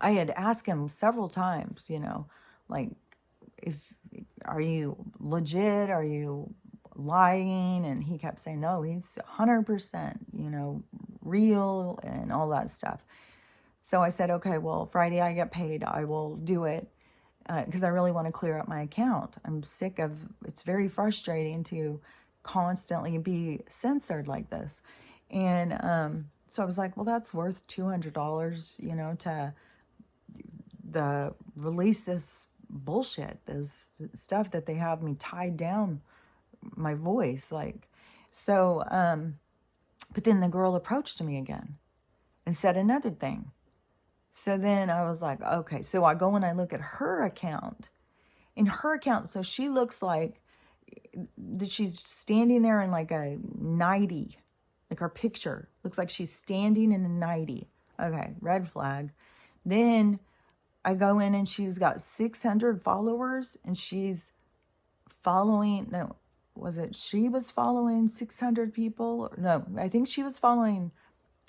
had asked him several times, like, if are you legit? Are you lying? And he kept saying, no, he's 100%, real and all that stuff. So I said, okay, well, Friday I get paid. I will do it because I really want to clear up my account. I'm sick of, it's very frustrating to constantly be censored like this. And so I was like, well, that's worth $200, to release this bullshit, this stuff that they have me tied down my voice. Like, so, but then the girl approached me again and said another thing. So then I was like, okay, so I go and I look at her account. In her account, so she looks like that she's standing there in like a nightie. Like her picture looks like she's standing in a nightie. Okay, red flag. Then I go in and she's got 600 followers and she's following, no, was it she was following 600 people? No, I think she was following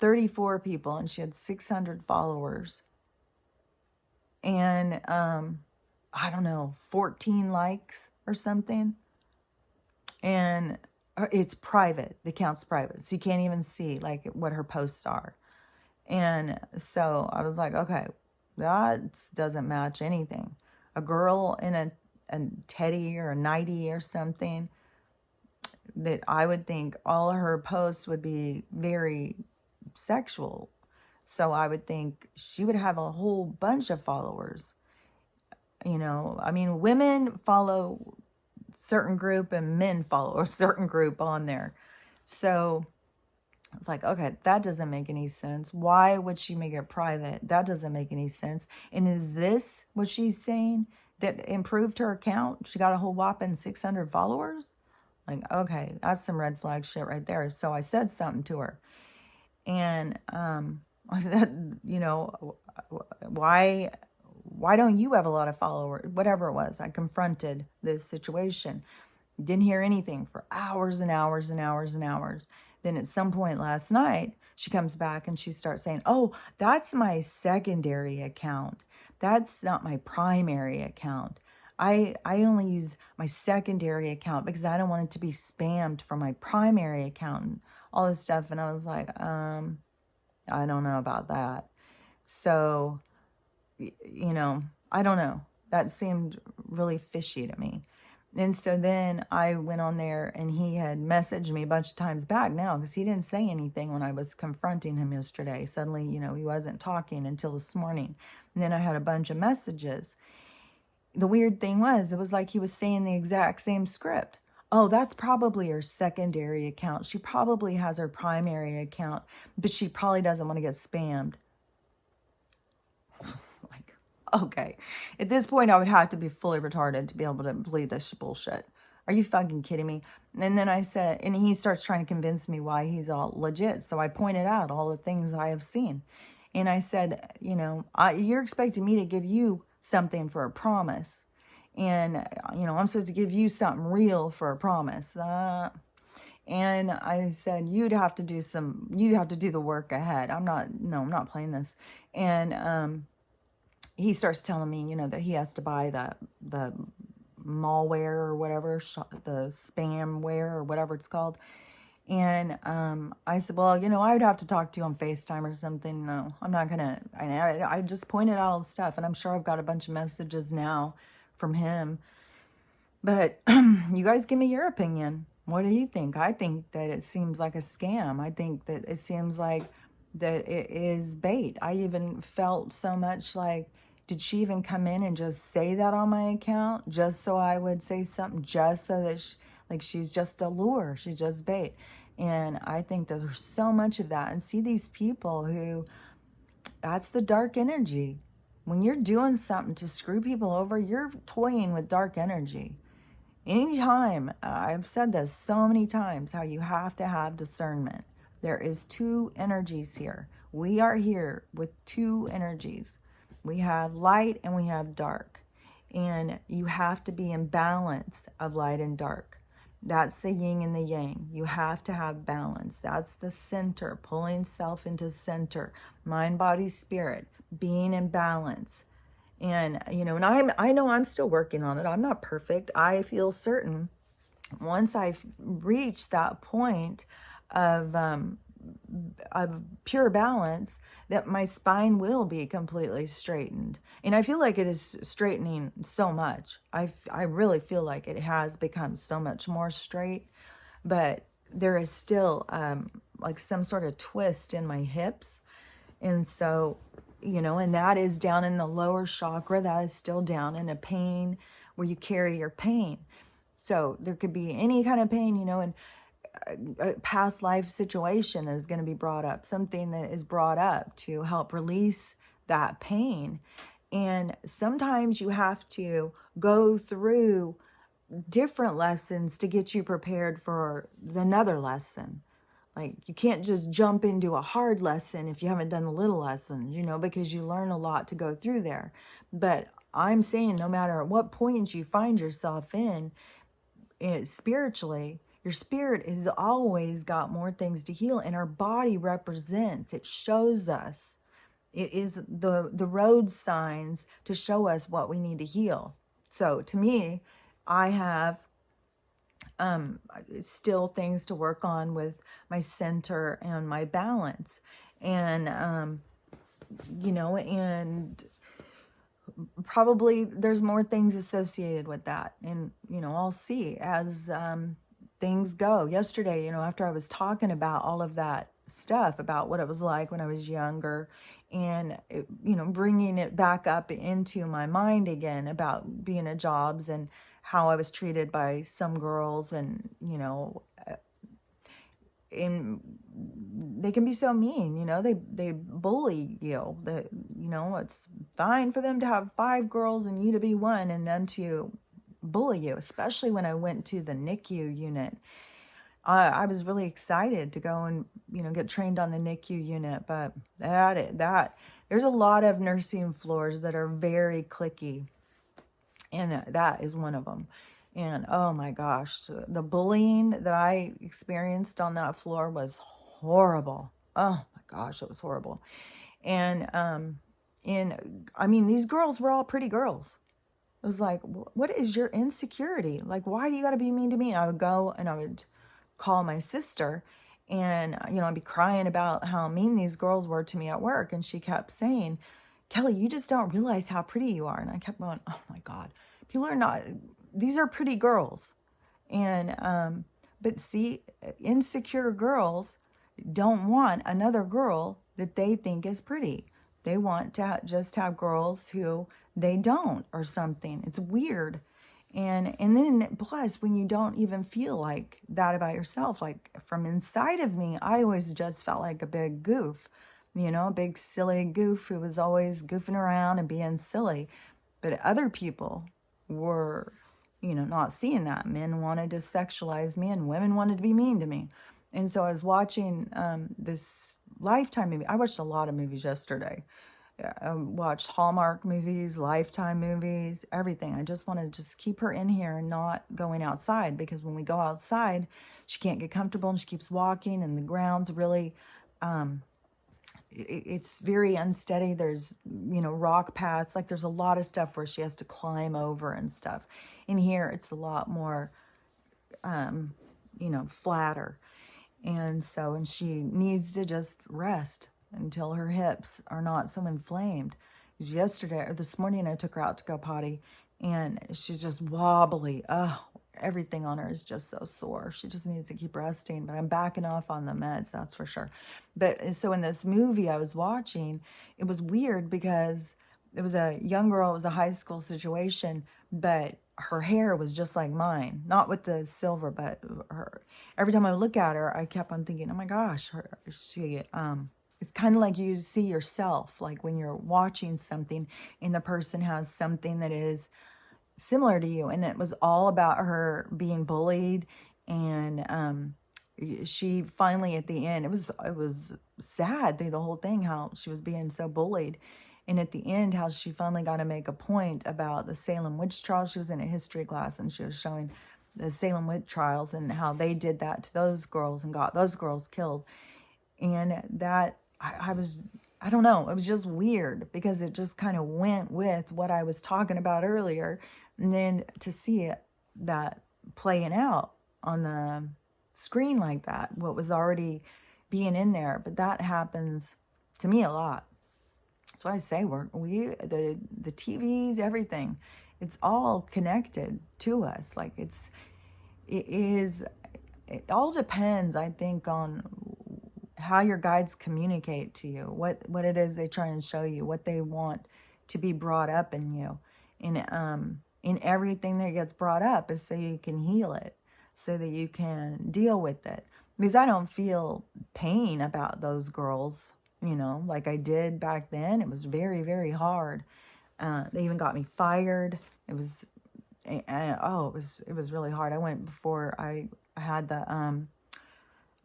34 people and she had 600 followers. And I don't know, 14 likes or something. And it's private. The account's private. So you can't even see like what her posts are. And so I was like, okay, that doesn't match anything. A girl in a teddy or a nightie or something, that I would think all of her posts would be very sexual. So I would think she would have a whole bunch of followers. I mean, women follow certain group and men follow a certain group on there. So it's like, okay, that doesn't make any sense. Why would she make it private? That doesn't make any sense. And is this what she's saying that improved her account? She got a whole whopping 600 followers? Like, okay, that's some red flag shit right there. So I said something to her. And I said, why don't you have a lot of followers? Whatever it was. I confronted this situation. Didn't hear anything for hours and hours and hours and hours. Then at some point last night, she comes back and she starts saying, oh, that's my secondary account. That's not my primary account. I only use my secondary account because I don't want it to be spammed from my primary account and all this stuff. And I was like, I don't know about that. So, I don't know. That seemed really fishy to me. And so then I went on there and he had messaged me a bunch of times back now because he didn't say anything when I was confronting him yesterday. Suddenly, he wasn't talking until this morning. And then I had a bunch of messages. The weird thing was, it was like he was saying the exact same script. Oh, that's probably her secondary account. She probably has her primary account, but she probably doesn't want to get spammed. Like, okay. At this point, I would have to be fully retarded to be able to believe this bullshit. Are you fucking kidding me? And then I said, and he starts trying to convince me why he's all legit. So I pointed out all the things I have seen. And I said, you're expecting me to give you something for a promise. And, I'm supposed to give you something real for a promise. And I said, you'd have to do the work ahead. I'm not playing this. And he starts telling me, that he has to buy the malware or whatever, the spamware or whatever it's called. And I said, well, I would have to talk to you on FaceTime or something. No, I'm not going to. I just pointed out all the stuff, and I'm sure I've got a bunch of messages now from him. But you guys give me your opinion. What do you think? I think that it seems like a scam. I think that it seems like that it is bait. I even felt so much like, did she even come in and just say that on my account? Just so I would say something, just so that she's just a lure. She's just bait. And I think that there's so much of that. And see these people who, that's the dark energy. When you're doing something to screw people over, you're toying with dark energy. Anytime, I've said this so many times, how you have to have discernment. There is two energies here. We are here with two energies. We have light and we have dark. And you have to be in balance of light and dark. That's the yin and the yang. You have to have balance. That's the center, pulling self into center, mind, body, spirit, being in balance. And, you know, and I know I'm still working on it. I'm not perfect. I feel certain once I've reached that point of pure balance, that my spine will be completely straightened. And I feel like it is straightening so much. I really feel like it has become so much more straight, but there is still like some sort of twist in my hips. And so, you know, and that is down in the lower chakra. That is still down in a pain where you carry your pain. So there could be any kind of pain, you know, and a past life situation that is going to be brought up, something that is brought up to help release that pain. And sometimes you have to go through different lessons to get you prepared for another lesson. Like, you can't just jump into a hard lesson if you haven't done the little lessons, you know, because you learn a lot to go through there. But I'm saying no matter what point you find yourself in spiritually, your spirit has always got more things to heal, and our body represents, it shows us, it is the road signs to show us what we need to heal. So to me, I have still things to work on with my center and my balance, and you know, and probably there's more things associated with that. And, you know, I'll see as things go. Yesterday, you know, after I was talking about all of that stuff, about what it was like when I was younger, and, you know, bringing it back up into my mind again about being at jobs and how I was treated by some girls, and, you know, and they can be so mean, you know, they bully you. You know, it's fine for them to have 5 girls and you to be one, and them to bully you, especially when I went to the NICU unit. I was really excited to go and, you know, get trained on the NICU unit, but that there's a lot of nursing floors that are very cliquey, and that is one of them. And oh my gosh, the bullying that I experienced on that floor was horrible. Oh my gosh, it was horrible. And I mean, these girls were all pretty girls. It was like, what is your insecurity? Like, why do you got to be mean to me? And I would go and I would call my sister, and, you know, I'd be crying about how mean these girls were to me at work. And she kept saying, Kelly, you just don't realize how pretty you are. And I kept going, oh my God, people are not, these are pretty girls. And, but see, insecure girls don't want another girl that they think is pretty. They want to just have girls who they don't, or something. It's weird. And then plus, when you don't even feel like that about yourself, like from inside of me, I always just felt like a big goof, you know, a big silly goof who was always goofing around and being silly. But other people were, you know, not seeing that. Men wanted to sexualize me, and women wanted to be mean to me. And so I was watching this Lifetime movie. I watched a lot of movies yesterday. I watched Hallmark movies, Lifetime movies, everything. I just want to just keep her in here and not going outside, because when we go outside, she can't get comfortable and she keeps walking, and the ground's really, it's very unsteady. There's, you know, rock paths. Like, there's a lot of stuff where she has to climb over and stuff. In here, it's a lot more, you know, flatter. And so, and she needs to just rest until her hips are not so inflamed. Yesterday, or this morning, I took her out to go potty, and she's just wobbly. Oh, everything on her is just so sore. She just needs to keep resting, but I'm backing off on the meds, that's for sure. But so in this movie I was watching, it was weird because it was a young girl, it was a high school situation, but her hair was just like mine, not with the silver, but her, every time I look at her, I kept on thinking, oh my gosh, it's kind of like you see yourself, like when you're watching something and the person has something that is similar to you. And it was all about her being bullied. And she finally, at the end, it was sad through the whole thing, how she was being so bullied. And at the end, how she finally got to make a point about the Salem witch trials. She was in a history class and she was showing the Salem witch trials and how they did that to those girls and got those girls killed. And that, I don't know, it was just weird because it just kind of went with what I was talking about earlier. And then to see it, that playing out on the screen like that, what was already being in there. But that happens to me a lot. That's why I say the TVs, everything, it's all connected to us. Like it all depends, I think, on how your guides communicate to you, what it is they try and show you, what they want to be brought up in you. In everything that gets brought up is so you can heal it, so that you can deal with it. Because I don't feel pain about those girls, like I did back then. It was very, very hard. They even got me fired. It was really hard. I went before I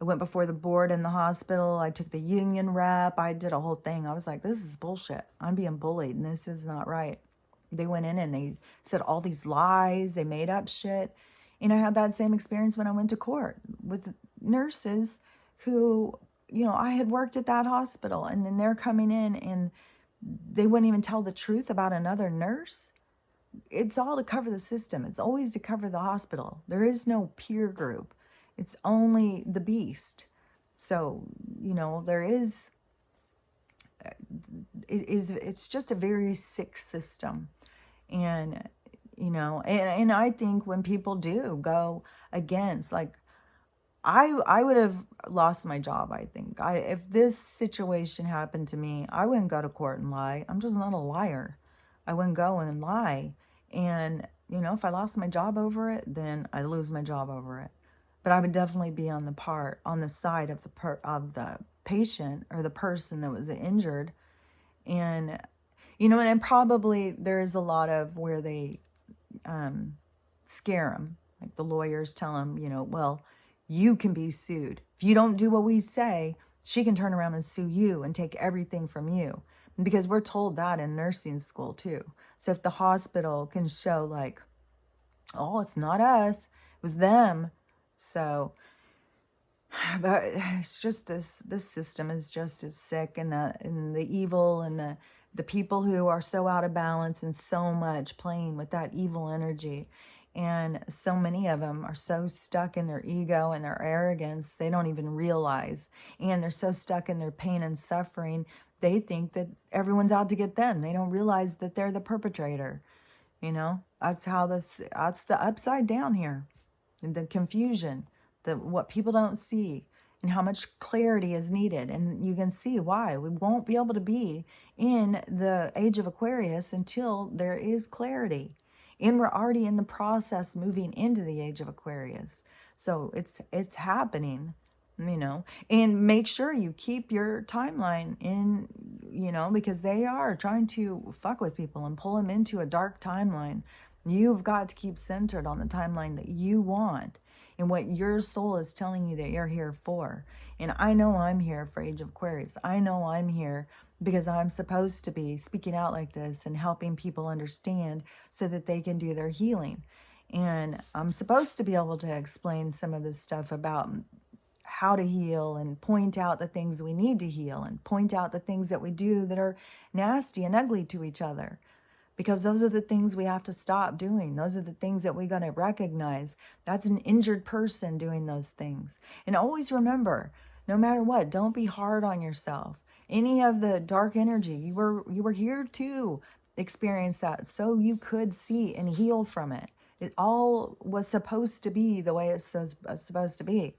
went before the board in the hospital. I took the union rep. I did a whole thing. I was like, this is bullshit. I'm being bullied and this is not right. They went in and they said all these lies. They made up shit. And I had that same experience when I went to court with nurses who, I had worked at that hospital, and then they're coming in and they wouldn't even tell the truth about another nurse. It's all to cover the system. It's always to cover the hospital. There is no peer group. It's only the beast. So, it's just a very sick system. And, and I think when people do go against, like, I would have lost my job, I think. If this situation happened to me, I wouldn't go to court and lie. I'm just not a liar. I wouldn't go and lie. And, if I lost my job over it, then I lose my job over it. But I would definitely be on the side of the patient or the person that was injured. And, and probably there's a lot of where they scare them. Like the lawyers tell them, well, you can be sued. If you don't do what we say, she can turn around and sue you and take everything from you. Because we're told that in nursing school too. So if the hospital can show like, oh, it's not us, it was them. So, but it's just this system is just as sick, and the evil and the people who are so out of balance and so much playing with that evil energy. And so many of them are so stuck in their ego and their arrogance, they don't even realize. And they're so stuck in their pain and suffering, they think that everyone's out to get them. They don't realize that they're the perpetrator. That's the upside down here. The confusion, what people don't see, and how much clarity is needed. And you can see why. We won't be able to be in the age of Aquarius until there is clarity. And we're already in the process moving into the age of Aquarius. So it's happening, and make sure you keep your timeline in, because they are trying to fuck with people and pull them into a dark timeline. You've got to keep centered on the timeline that you want and what your soul is telling you that you're here for. And I know I'm here for Age of Aquarius. I know I'm here because I'm supposed to be speaking out like this and helping people understand so that they can do their healing. And I'm supposed to be able to explain some of this stuff about how to heal and point out the things we need to heal and point out the things that we do that are nasty and ugly to each other. Because those are the things we have to stop doing. Those are the things that we got to recognize. That's an injured person doing those things. And always remember, no matter what, don't be hard on yourself. Any of the dark energy, you were here to experience that so you could see and heal from it. It all was supposed to be the way it's supposed to be.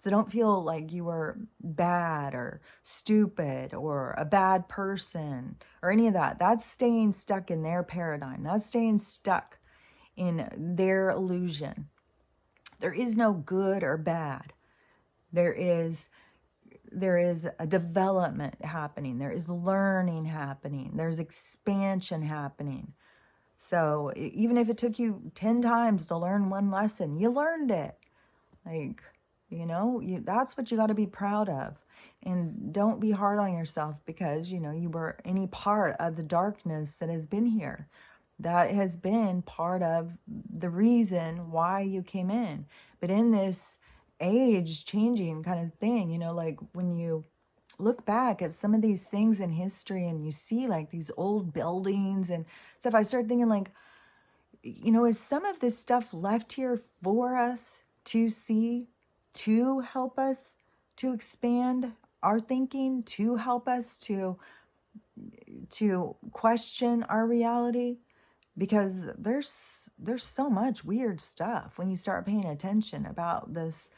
So don't feel like you were bad or stupid or a bad person or any of that. That's staying stuck in their paradigm. That's staying stuck in their illusion. There is no good or bad. There is a development happening. There is learning happening. There's expansion happening. So even if it took you 10 times to learn one lesson, you learned it. Like, You know, that's what you got to be proud of. And don't be hard on yourself because, you know, you were any part of the darkness that has been here. That has been part of the reason why you came in. But in this age changing kind of thing, you know, like when you look back at some of these things in history and you see like these old buildings and stuff, I start thinking like, you know, is some of this stuff left here for us to see, to help us to expand our thinking, to help us to question our reality? Because there's so much weird stuff when you start paying attention about this,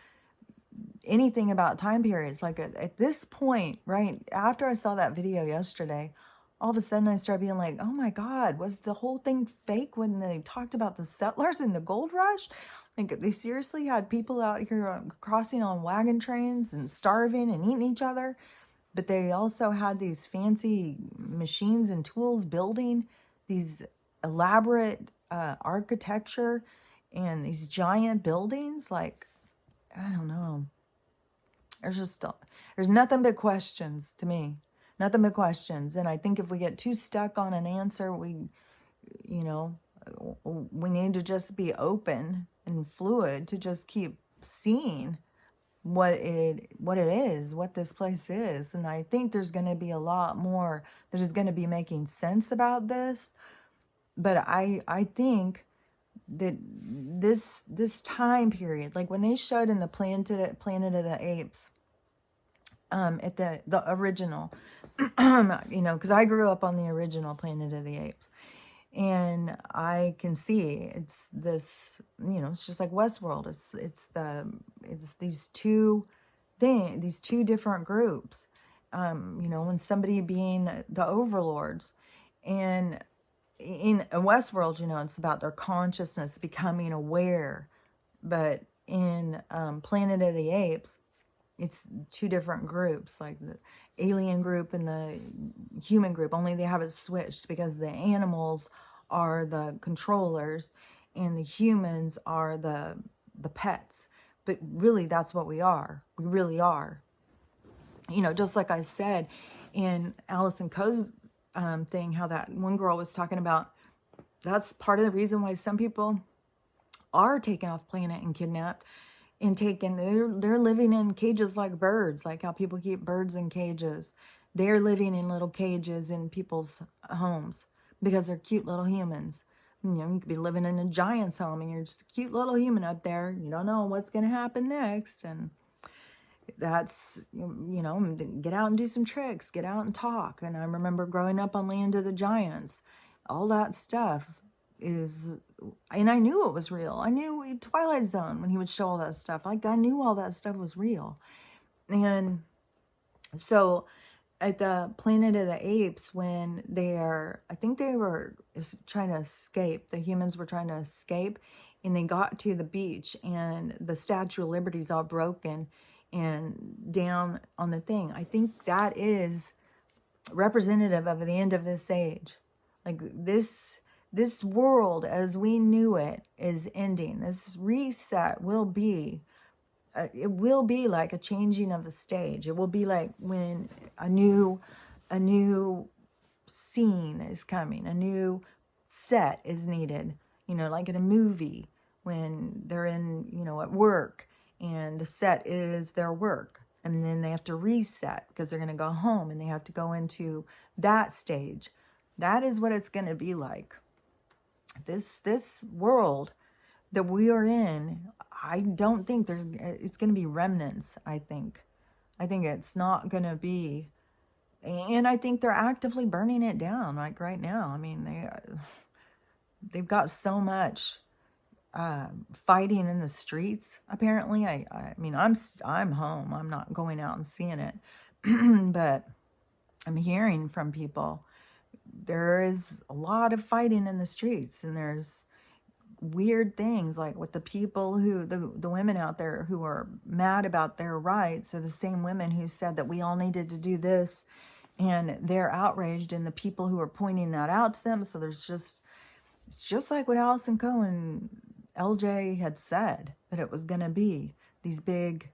anything about time periods. Like at this point, right after I saw that video yesterday, all of a sudden I started being like, oh my God, was the whole thing fake when they talked about the settlers and the gold rush? Like they seriously had people out here crossing on wagon trains and starving and eating each other. But they also had these fancy machines and tools building these elaborate architecture and these giant buildings. Like, I don't know. There's nothing but questions to me. Nothing but questions. And I think if we get too stuck on an answer, you know, we need to just be open and fluid to just keep seeing what it is, what this place is. And I think there's going to be a lot more that is going to be making sense about this. But I think that this time period, like when they showed in the Planet of the Apes, at the original, you know, because I grew up on the original Planet of the Apes, and I can see it's this, you know, it's just like Westworld. It's these two different groups, you know, and somebody being the overlords, and in Westworld, you know, it's about their consciousness becoming aware, but in Planet of the Apes, it's two different groups, like the alien group and the human group, only they have it switched because the animals are the controllers and the humans are the pets. But really, that's what we are. We really are. You know, just like I said in Allison Coe's thing, how that one girl was talking about, that's part of the reason why some people are taken off planet and kidnapped and taken. They're living in cages like birds, like how people keep birds in cages. They're living in little cages in people's homes because they're cute little humans. You know, you could be living in a giant's home and you're just a cute little human up there. You don't know what's going to happen next. And that's, you know, get out and do some tricks, get out and talk. And I remember growing up on Land of the Giants, all that stuff is, and I knew it was real. I knew Twilight Zone when he would show all that stuff. Like, I knew all that stuff was real. And so at the Planet of the Apes, when I think they were trying to escape, the humans were trying to escape, and they got to the beach and the Statue of Liberty's all broken and down on the thing. I think that is representative of the end of this age. Like this world as we knew it is ending. This reset will be, it will be like a changing of the stage. It will be like when a new scene is coming, a new set is needed, you know, like in a movie when they're in, you know, at work and the set is their work. And then they have to reset because they're going to go home and they have to go into that stage. That is what it's going to be like. This world that we are in, I don't think it's going to be remnants, I think. I think it's not going to be, and I think they're actively burning it down, like right now. I mean, they've got so much fighting in the streets, apparently. I mean, I'm home. I'm not going out and seeing it. But I'm hearing from people, there is a lot of fighting in the streets, and there's weird things like with the people who, the women out there who are mad about their rights are the same women who said that we all needed to do this, and they're outraged in the people who are pointing that out to them. So it's just like what Allison Coe and LJ had said, that it was going to be these big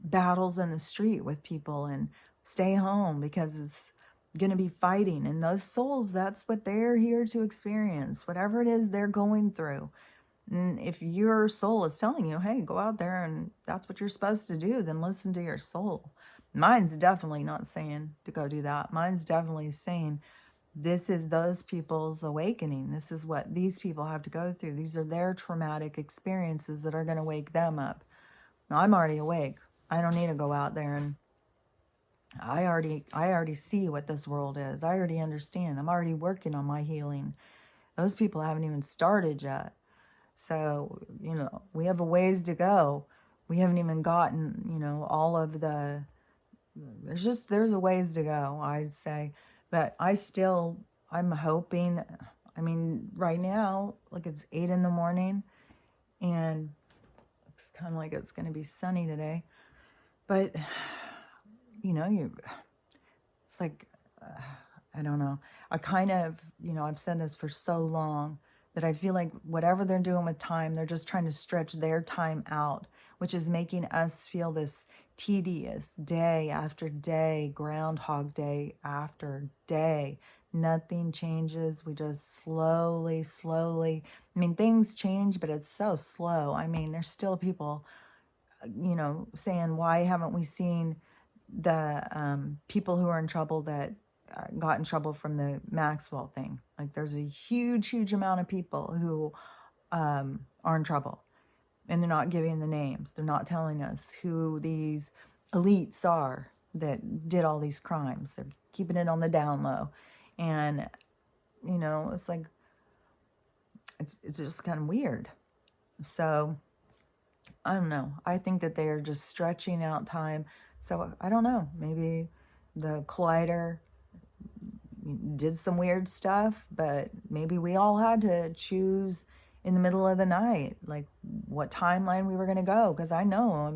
battles in the street with people and stay home because it's going to be fighting. And those souls, that's what they're here to experience, whatever it is they're going through. And if your soul is telling you, hey, go out there and that's what you're supposed to do, then listen to your soul. Mine's definitely not saying to go do that. Mine's definitely saying this is those people's awakening. This is what these people have to go through. These are their traumatic experiences that are going to wake them up. Now, I'm already awake. I don't need to go out there, and I already see what this world is. I already understand. I'm already working on my healing. Those people haven't even started yet. So, we have a ways to go. We haven't even gotten, all of the, there's a ways to go, I'd say. But I'm hoping, right now, like it's 8 in the morning, and it's kind of like it's going to be sunny today. But, it's like, I don't know. I kind of, I've said this for so long that I feel like whatever they're doing with time, they're just trying to stretch their time out, which is making us feel this tedious day after day, Groundhog Day after day. Nothing changes. We just slowly. Things change, but it's so slow. There's still people, saying, why haven't we seen the people who are in trouble that got in trouble from the Maxwell thing? Like, there's a huge amount of people who are in trouble, and they're not giving the names. They're not telling us who these elites are that did all these crimes. They're keeping it on the down low. And, it's like, it's just kind of weird. So, I don't know. I think that they are just stretching out time. So, I don't know. Maybe the Collider did some weird stuff, but maybe we all had to choose in the middle of the night, like what timeline we were going to go. Because I know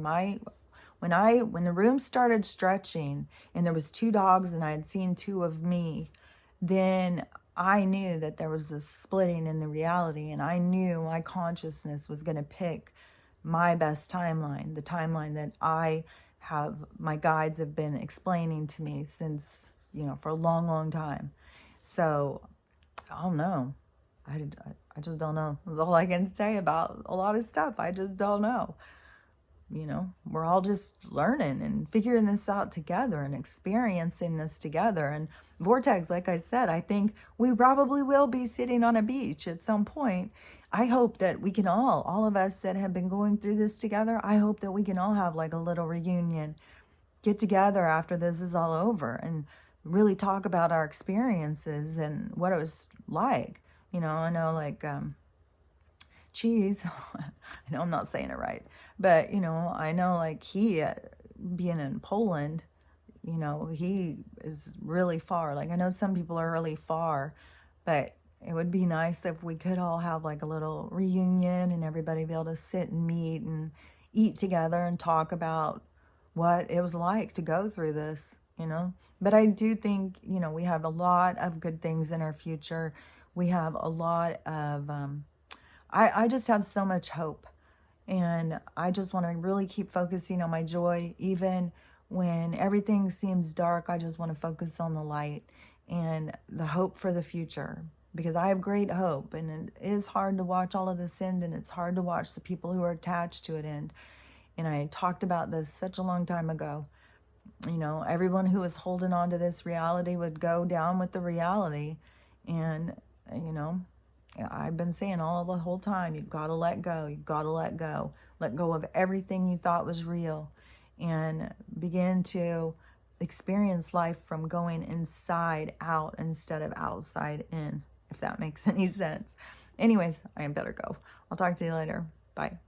when the room started stretching and there was 2 dogs and I had seen 2 of me, then I knew that there was a splitting in the reality, and I knew my consciousness was going to pick my best timeline, the timeline that my guides have been explaining to me since, for a long time. So, I don't know. I just don't know. That's all I can say about a lot of stuff. I just don't know. We're all just learning and figuring this out together and experiencing this together. And Vortex, like I said, I think we probably will be sitting on a beach at some point. I hope that we can all of us that have been going through this together, I hope that we can all have like a little reunion, get together after this is all over and really talk about our experiences and what it was like. I know, like, Cheese, I know I'm not saying it right, but, I know, like, he, being in Poland, he is really far. Like, I know some people are really far, but it would be nice if we could all have, like, a little reunion and everybody be able to sit and meet and eat together and talk about what it was like to go through this, But I do think, we have a lot of good things in our future. We have a lot of, I just have so much hope. And I just want to really keep focusing on my joy. Even when everything seems dark, I just want to focus on the light and the hope for the future. Because I have great hope. And it is hard to watch all of this end. And it's hard to watch the people who are attached to it end. And I talked about this such a long time ago. Everyone who is holding on to this reality would go down with the reality. And, I've been saying all the whole time, you've got to let go. You've got to let go. Let go of everything you thought was real and begin to experience life from going inside out instead of outside in, if that makes any sense. Anyways, I better go. I'll talk to you later. Bye.